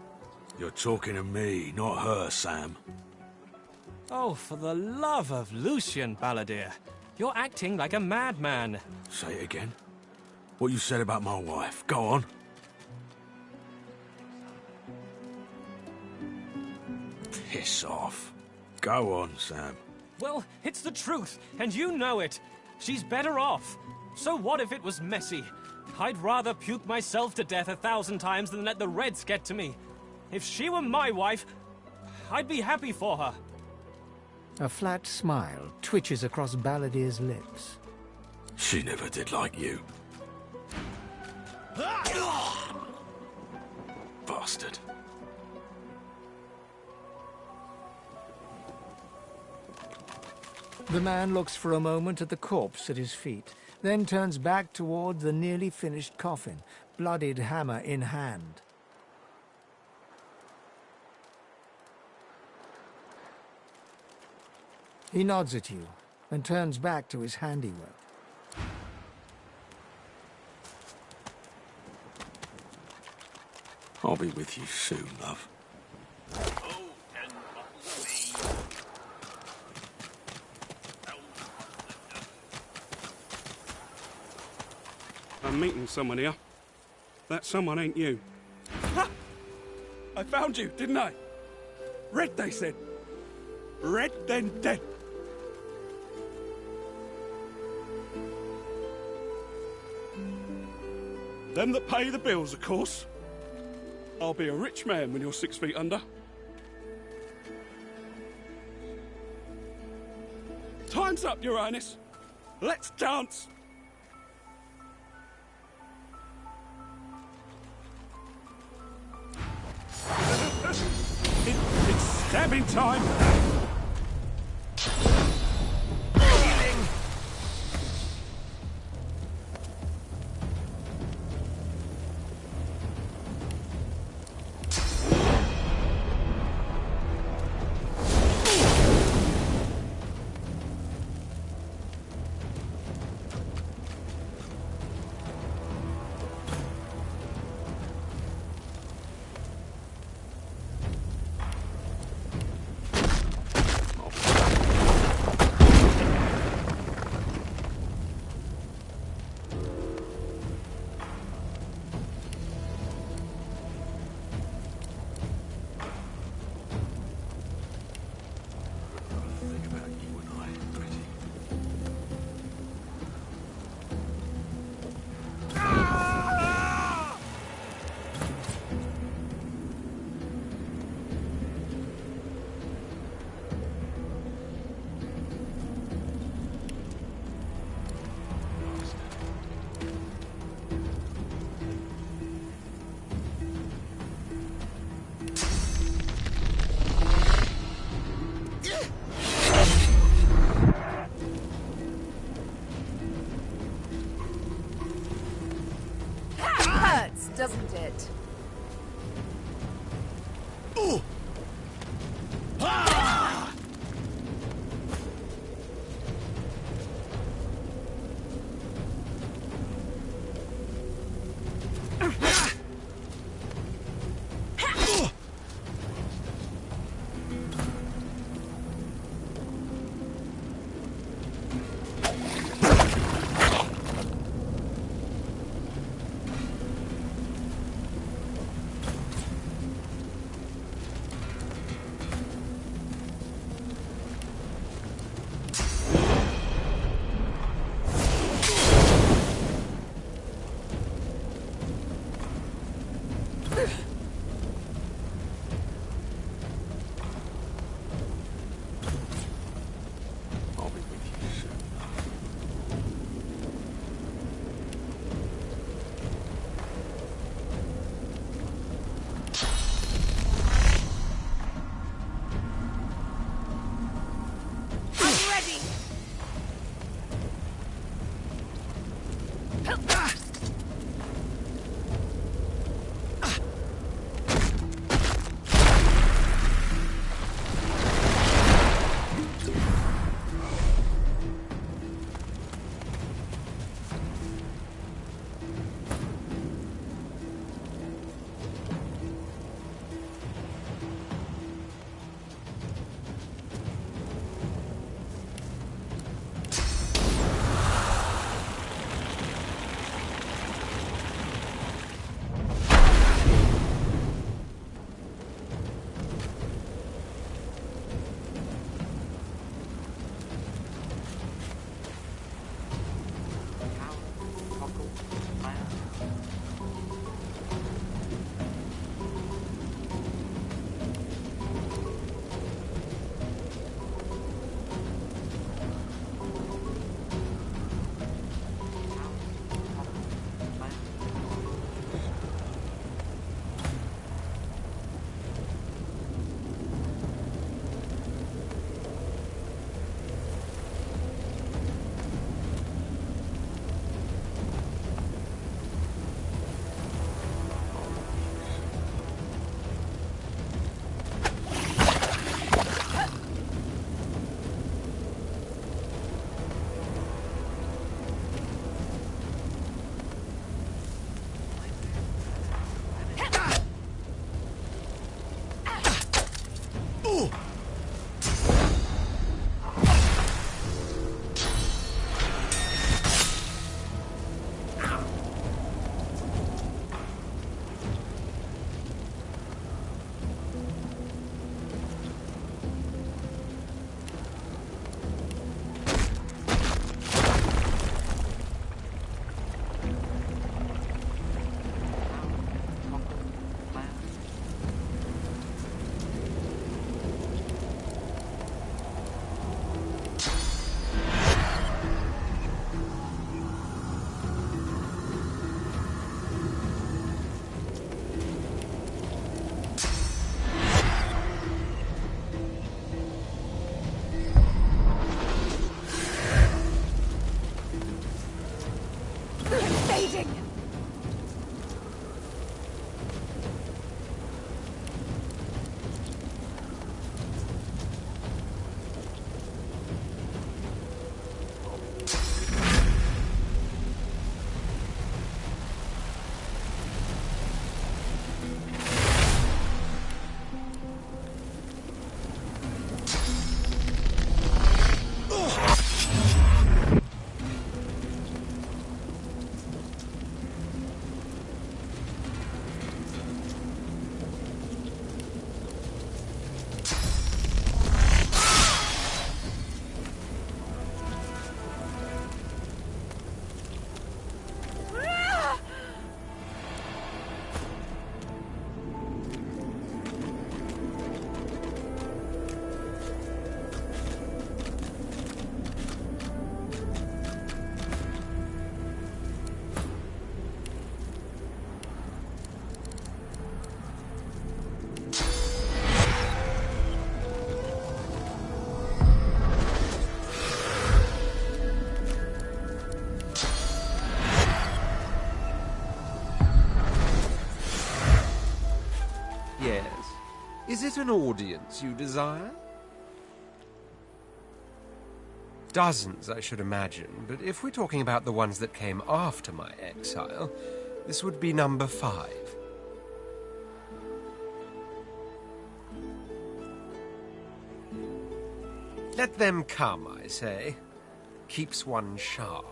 You're talking to me, not her, Sam. Oh, for the love of Lucian, Balladeer. You're acting like a madman. Say it again. What you said about my wife. Go on. Piss off. Go on, Sam. Well, it's the truth, and you know it. She's better off. So what if it was messy? I'd rather puke myself to death 1,000 times than let the Reds get to me. If she were my wife, I'd be happy for her. A flat smile twitches across Balladeer's lips. She never did like you. Bastard. The man looks for a moment at the corpse at his feet, then turns back toward the nearly finished coffin, bloodied hammer in hand. He nods at you and turns back to his handiwork. I'll be with you soon, love. I'm meeting someone here. That someone ain't you. Ha! I found you, didn't I? Red, they said. Red, then dead. Them that pay the bills, of course. I'll be a rich man when you're 6 feet under. Time's up, Your Highness. Let's dance. It's stabbing time. doesn't it? Ooh. Ah! it an audience you desire? Dozens, I should imagine, but if we're talking about the ones that came after my exile, this would be number 5. Let them come, I say. Keeps one sharp.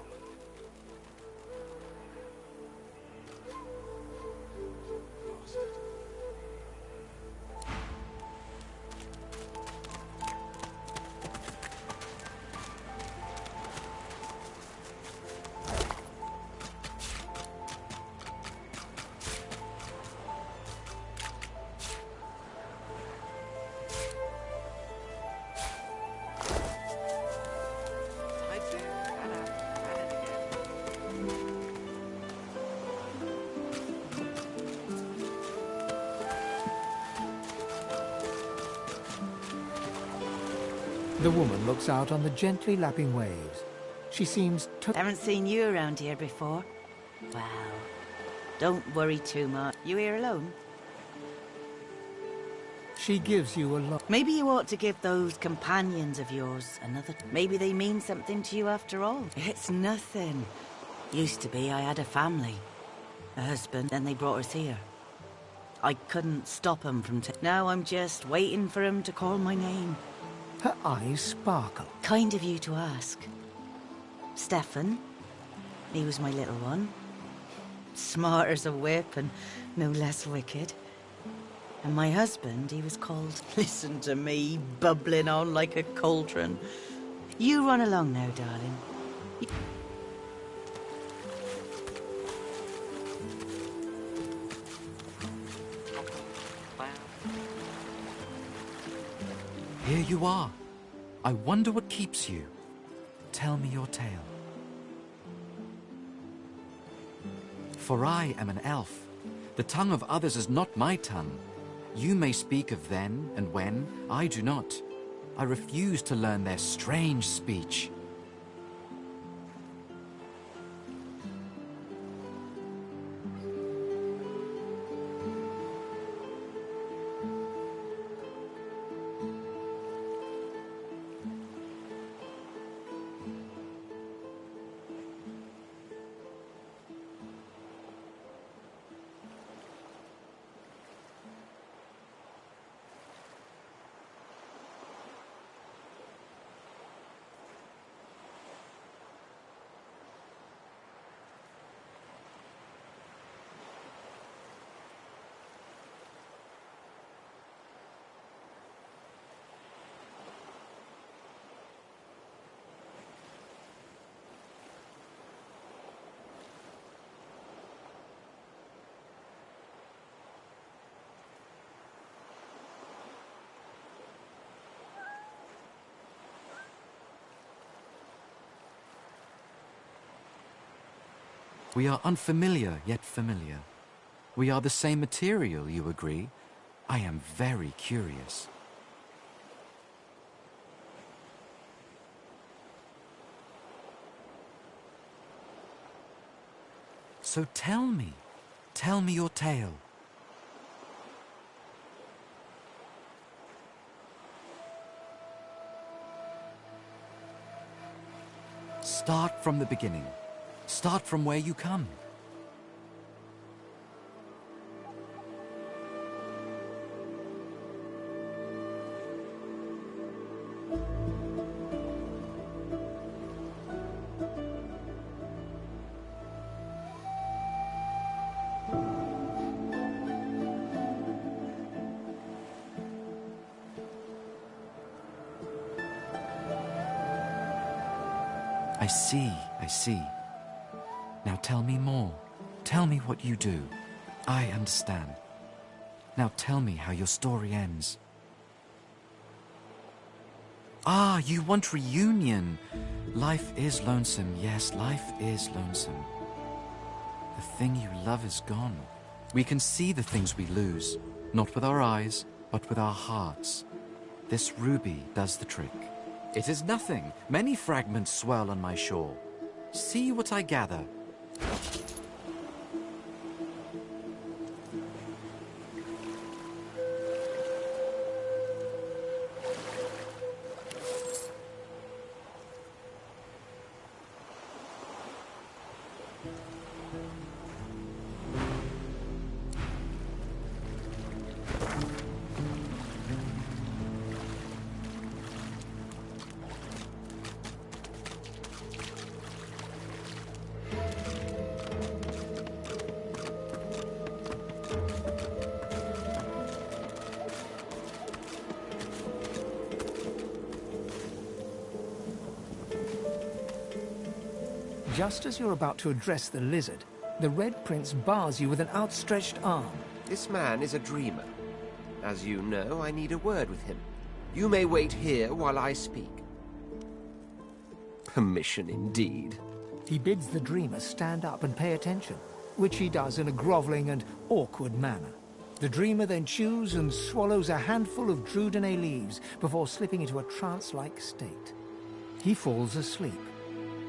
The woman looks out on the gently lapping waves. She seems Haven't seen you around here before. Wow. Don't worry too much. You here alone? She gives you a look. Maybe you ought to give those companions of yours another... Maybe they mean something to you after all. It's nothing. Used to be I had a family. A husband, then they brought us here. I couldn't stop 'em from... Now I'm just waiting for 'em to call my name. Her eyes sparkle. Kind of you to ask. Stefan, he was my little one. Smart as a whip and no less wicked. And my husband, he was called... Listen to me, bubbling on like a cauldron. You run along now, darling. Here you are. I wonder what keeps you. Tell me your tale. For I am an elf. The tongue of others is not my tongue. You may speak of then and when, I do not. I refuse to learn their strange speech. We are unfamiliar, yet familiar. We are the same material, you agree? I am very curious. So tell me your tale. Start from the beginning. Start from where you come. I see. Now tell me more. Tell me what you do. I understand. Now tell me how your story ends. Ah, you want reunion. Life is lonesome. Yes, life is lonesome. The thing you love is gone. We can see the things we lose, not with our eyes, but with our hearts. This ruby does the trick. It is nothing. Many fragments swirl on my shore. See what I gather. Just as you're about to address the lizard, the Red Prince bars you with an outstretched arm. This man is a dreamer. As you know, I need a word with him. You may wait here while I speak. Permission indeed. He bids the dreamer stand up and pay attention, which he does in a grovelling and awkward manner. The dreamer then chews and swallows a handful of Drudenay leaves before slipping into a trance-like state. He falls asleep.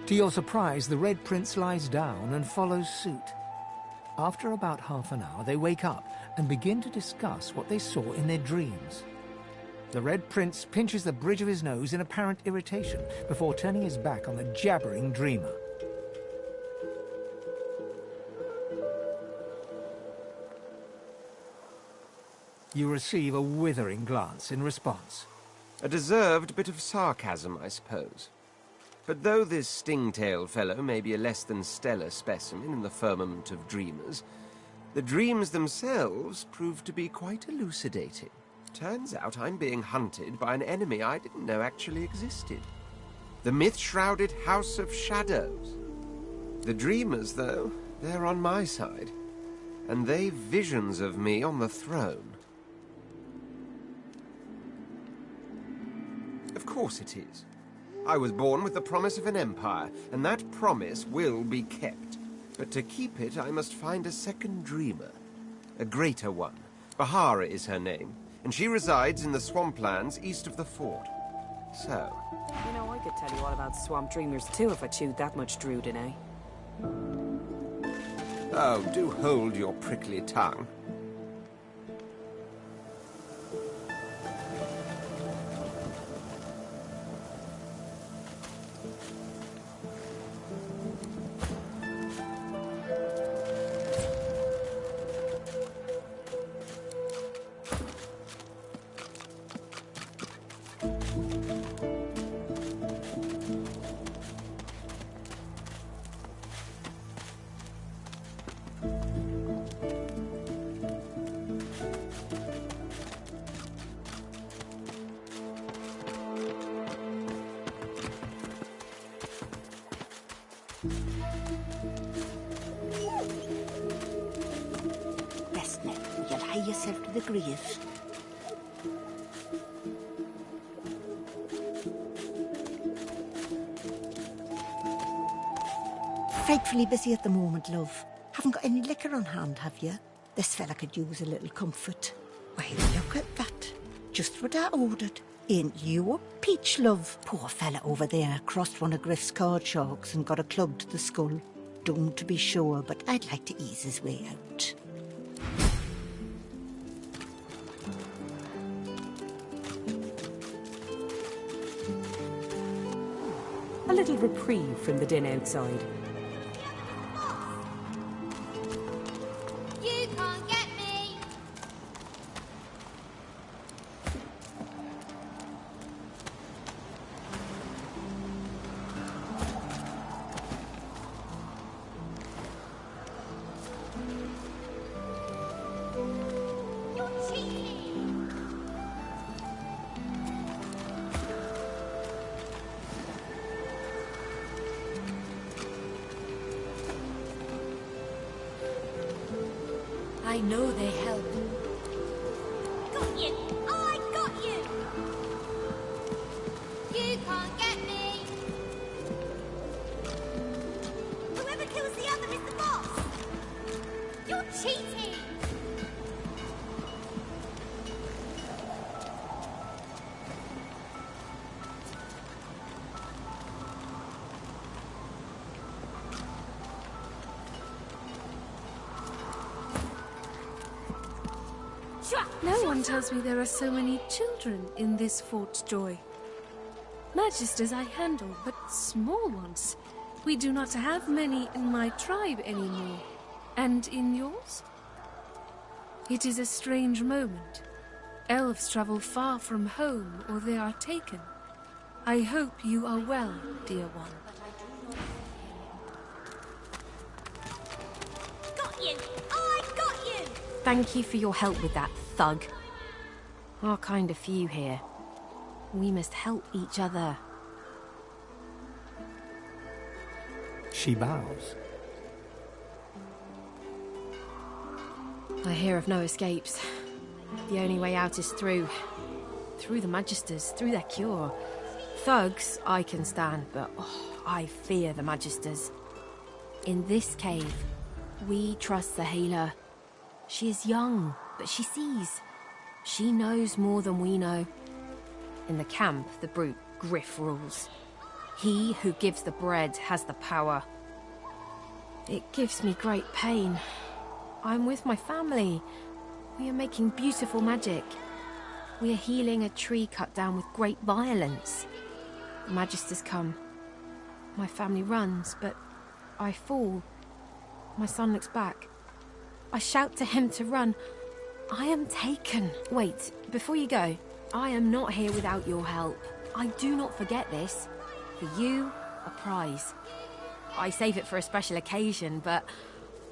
To your surprise, the Red Prince lies down and follows suit. After about half an hour, they wake up and begin to discuss what they saw in their dreams. The Red Prince pinches the bridge of his nose in apparent irritation before turning his back on the jabbering dreamer. You receive a withering glance in response. A deserved bit of sarcasm, I suppose. But though this sting-tailed fellow may be a less than stellar specimen in the firmament of dreamers, the dreams themselves prove to be quite elucidating. Turns out I'm being hunted by an enemy I didn't know actually existed. The myth-shrouded House of Shadows. The dreamers, though, they're on my side. And they've visions of me on the throne. Of course it is. I was born with the promise of an empire, and that promise will be kept. But to keep it, I must find a second dreamer. A greater one. Bahara is her name, and she resides in the swamplands east of the fort. So... You know, I could tell you all about swamp dreamers too if I chewed that much Drudenay. Oh, do hold your prickly tongue. Best net, you'll hie yourself to the grave. Frightfully busy at the moment, love. Haven't got any liquor on hand, have you? This fella could use a little comfort. Why, look at that. Just what I ordered. Ain't you a peach, love? Poor fella over there crossed one of Griff's card sharks and got a club to the skull. Don't to be sure, but I'd like to ease his way out. A little reprieve from the din outside. You can't get me! You're cheating! I know they help. Got you! I got you! You can't get me! Whoever kills the other is the boss! You're cheating! No one tells me there are so many children in this Fort's Joy. Magisters I handle, but small ones. We do not have many in my tribe anymore. And in yours? It is a strange moment. Elves travel far from home, or they are taken. I hope you are well, dear one. Got you! I got you! Thank you for your help with that, thug. Our kind of few here. We must help each other. She bows. I hear of no escapes. The only way out is through the Magisters, through their cure. Thugs I can stand, but I fear the Magisters. In this cave, we trust the healer. She is young, but she sees. She knows more than we know. In the camp, the brute Griff rules. He who gives the bread has the power. It gives me great pain. I'm with my family. We are making beautiful magic. We are healing a tree cut down with great violence. Magisters come. My family runs, but I fall. My son looks back. I shout to him to run. I am taken. Wait, before you go, I am not here without your help. I do not forget this. For you, a prize. I save it for a special occasion, but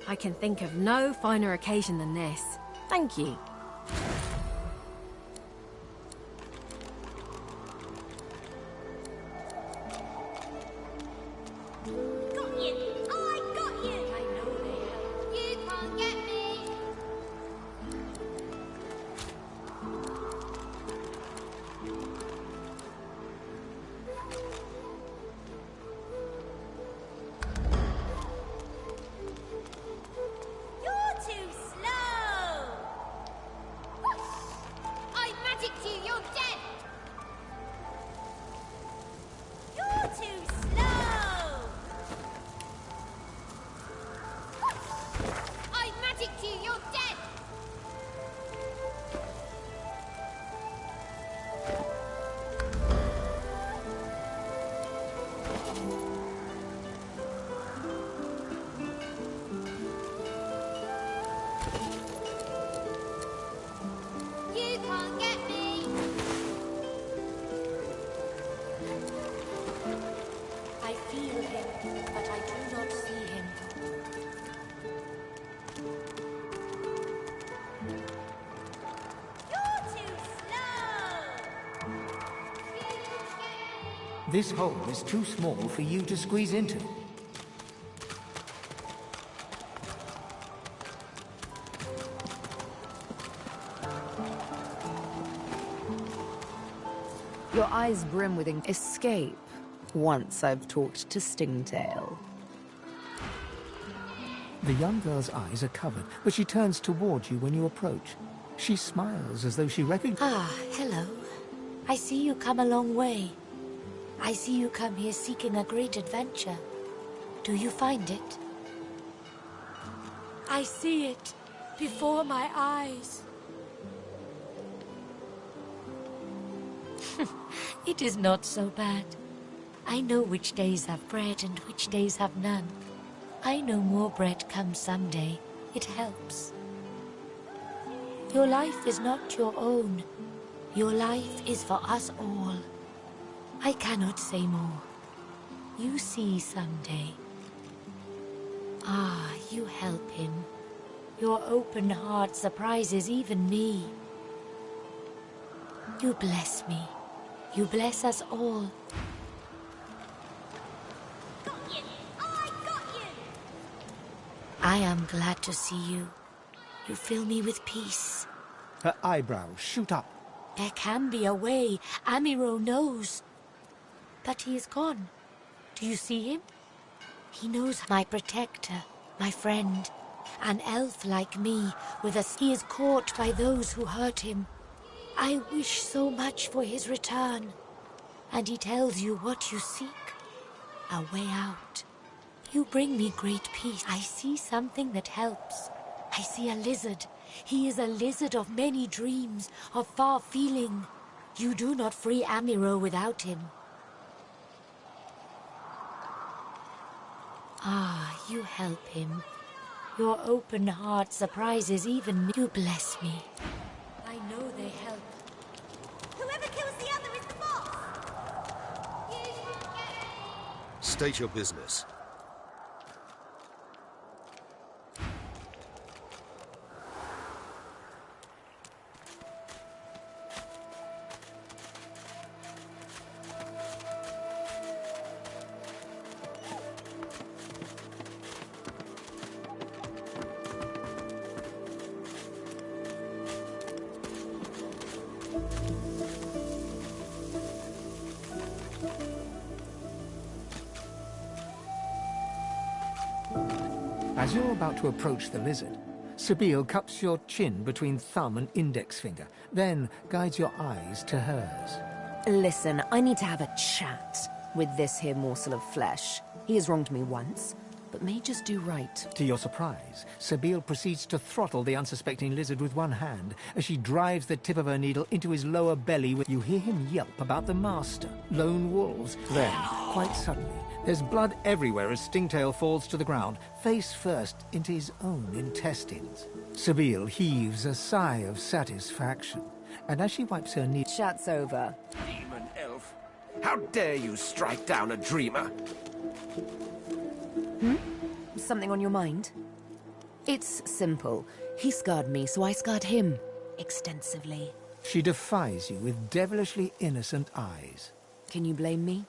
I can think of no finer occasion than this. Thank you. Got you! I got you! I know they have. You can't get me! You're too slow! I've magicked you, you're dead! You're too slow! I've magicked you, you're dead! You can't get me! I feel him, but I do not see him. You're too slow! This hole is too small for you to squeeze into. Your eyes brim with escape. Once I've talked to Stingtail. The young girl's eyes are covered, but she turns toward you when you approach. She smiles as though she recognizes... Ah, hello. I see you come a long way. I see you come here seeking a great adventure. Do you find it? I see it before my eyes. It is not so bad. I know which days have bread and which days have none. I know more bread comes someday. It helps. Your life is not your own. Your life is for us all. I cannot say more. You see someday. Ah, you help him. Your open heart surprises even me. You bless me. You bless us all. Got you! I got you! I am glad to see you. You fill me with peace. Her eyebrows shoot up. There can be a way. Amiro knows. But he is gone. Do you see him? He knows my protector, my friend. An elf like me, with us, he is caught by those who hurt him. I wish so much for his return. And he tells you what you seek. A way out. You bring me great peace. I see something that helps. I see a lizard. He is a lizard of many dreams, of far feeling. You do not free Amiro without him. Ah, you help him. Your open heart surprises even me. You bless me. I know they help. Whoever kills the other is the boss! State your business. As you're about to approach the lizard, Sabine cups your chin between thumb and index finger, then guides your eyes to hers. Listen, I need to have a chat with this here morsel of flesh. He has wronged me once, but may just do right. To your surprise, Sabine proceeds to throttle the unsuspecting lizard with one hand as she drives the tip of her needle into his lower belly. You hear him yelp about the master, lone wolves. Then, quite suddenly, there's blood everywhere as Stingtail falls to the ground, face first into his own intestines. Sabine heaves a sigh of satisfaction, and as she wipes her knee... Chat's over. Demon elf! How dare you strike down a dreamer? Something on your mind? It's simple. He scarred me, so I scarred him. Extensively. She defies you with devilishly innocent eyes. Can you blame me?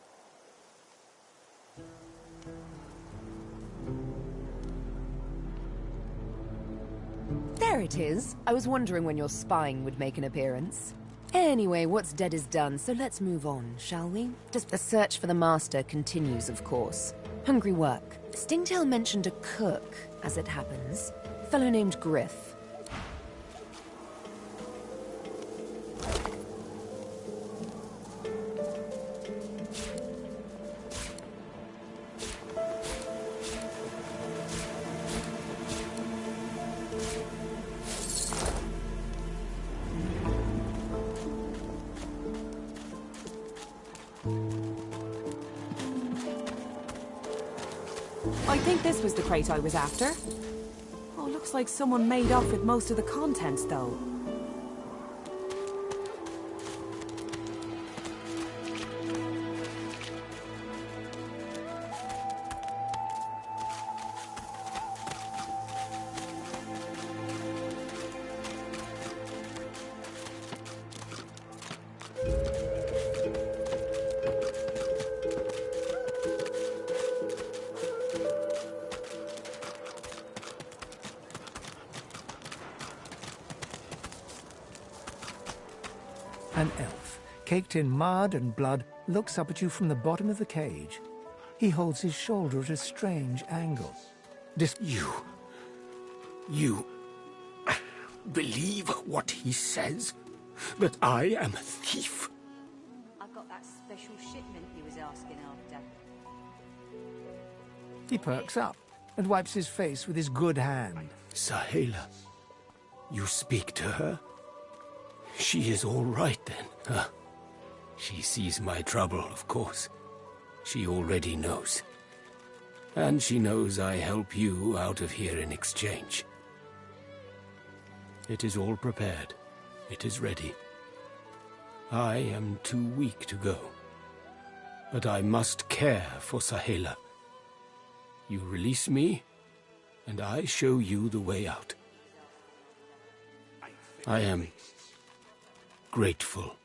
There it is. I was wondering when your spying would make an appearance. Anyway, what's dead is done, so let's move on, shall we? Just the search for the master continues, of course. Hungry work. Stingtail mentioned a cook, as it happens. A fellow named Griff. I think this was the crate I was after. Oh, looks like someone made off with most of the contents, though. An elf, caked in mud and blood, looks up at you from the bottom of the cage. He holds his shoulder at a strange angle. You believe what he says? That I am a thief? I got that special shipment he was asking after. He perks up and wipes his face with his good hand. Sahela, you speak to her? She is all right then, huh? She sees my trouble, of course. She already knows. And she knows I help you out of here in exchange. It is all prepared. It is ready. I am too weak to go. But I must care for Sahela. You release me, and I show you the way out. I am grateful.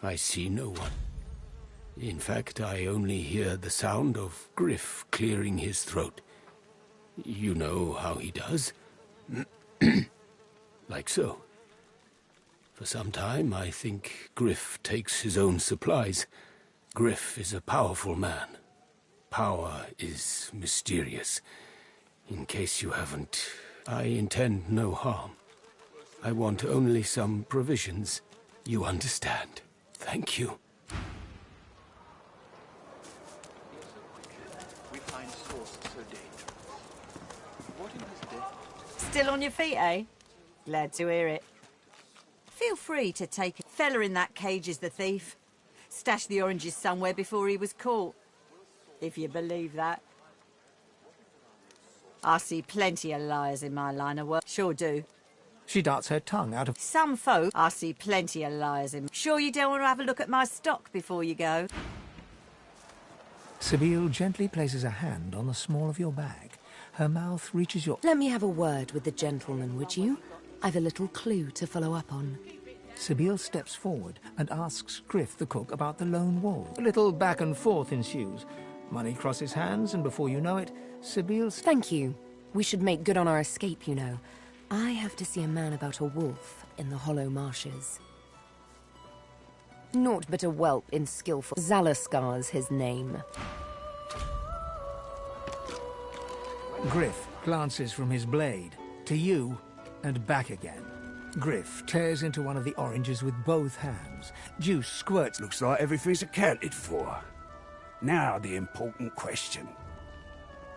I see no one. In fact, I only hear the sound of Griff clearing his throat. You know how he does? Like so. For some time, I think Griff takes his own supplies. Griff is a powerful man. Power is mysterious. In case you haven't, I intend no harm. I want only some provisions. You understand. Thank you. We find source so dangerous. What in his death? Still on your feet, eh? Glad to hear it. Feel free to take it. Fella in that cage is the thief. Stashed the oranges somewhere before he was caught. If you believe that. I see plenty of liars in my line of work. Sure do. She darts her tongue out of... Some folk, I see plenty of liars in... Sure you don't want to have a look at my stock before you go? Sibyl gently places a hand on the small of your bag. Her mouth reaches your... Let me have a word with the gentleman, would you? I've a little clue to follow up on. Sibyl steps forward and asks Griff the cook about the lone wolf. A little back and forth ensues. Money crosses hands, and before you know it, Sibyl's... Thank you. We should make good on our escape, you know. I have to see a man about a wolf in the Hollow Marshes. Naught but a whelp in skillful... Zalaskar's his name. Griff glances from his blade to you and back again. Griff tears into one of the oranges with both hands. Juice squirts. Looks like everything's accounted for. Now the important question.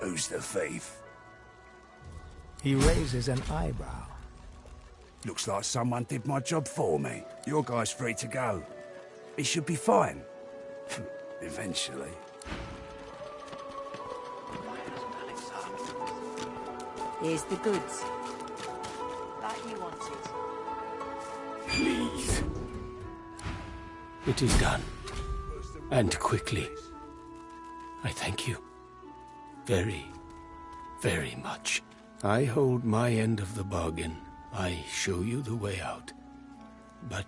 Who's the thief? He raises an eyebrow. Looks like someone did my job for me. Your guy's free to go. He should be fine. Eventually. Here's the goods. Like you wanted. Please. It is done. And quickly. I thank you. Very, very much. I hold my end of the bargain. I show you the way out. But...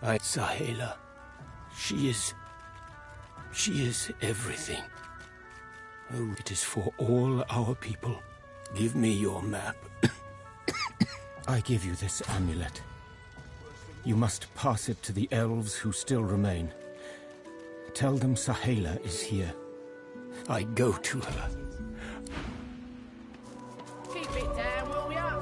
Sahela... She is everything. Oh, it is for all our people. Give me your map. I give you this amulet. You must pass it to the elves who still remain. Tell them Sahela is here. I go to her. Keep it down, will ya?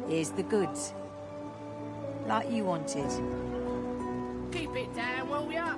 Here's the goods. Like you wanted. Keep it down, will ya?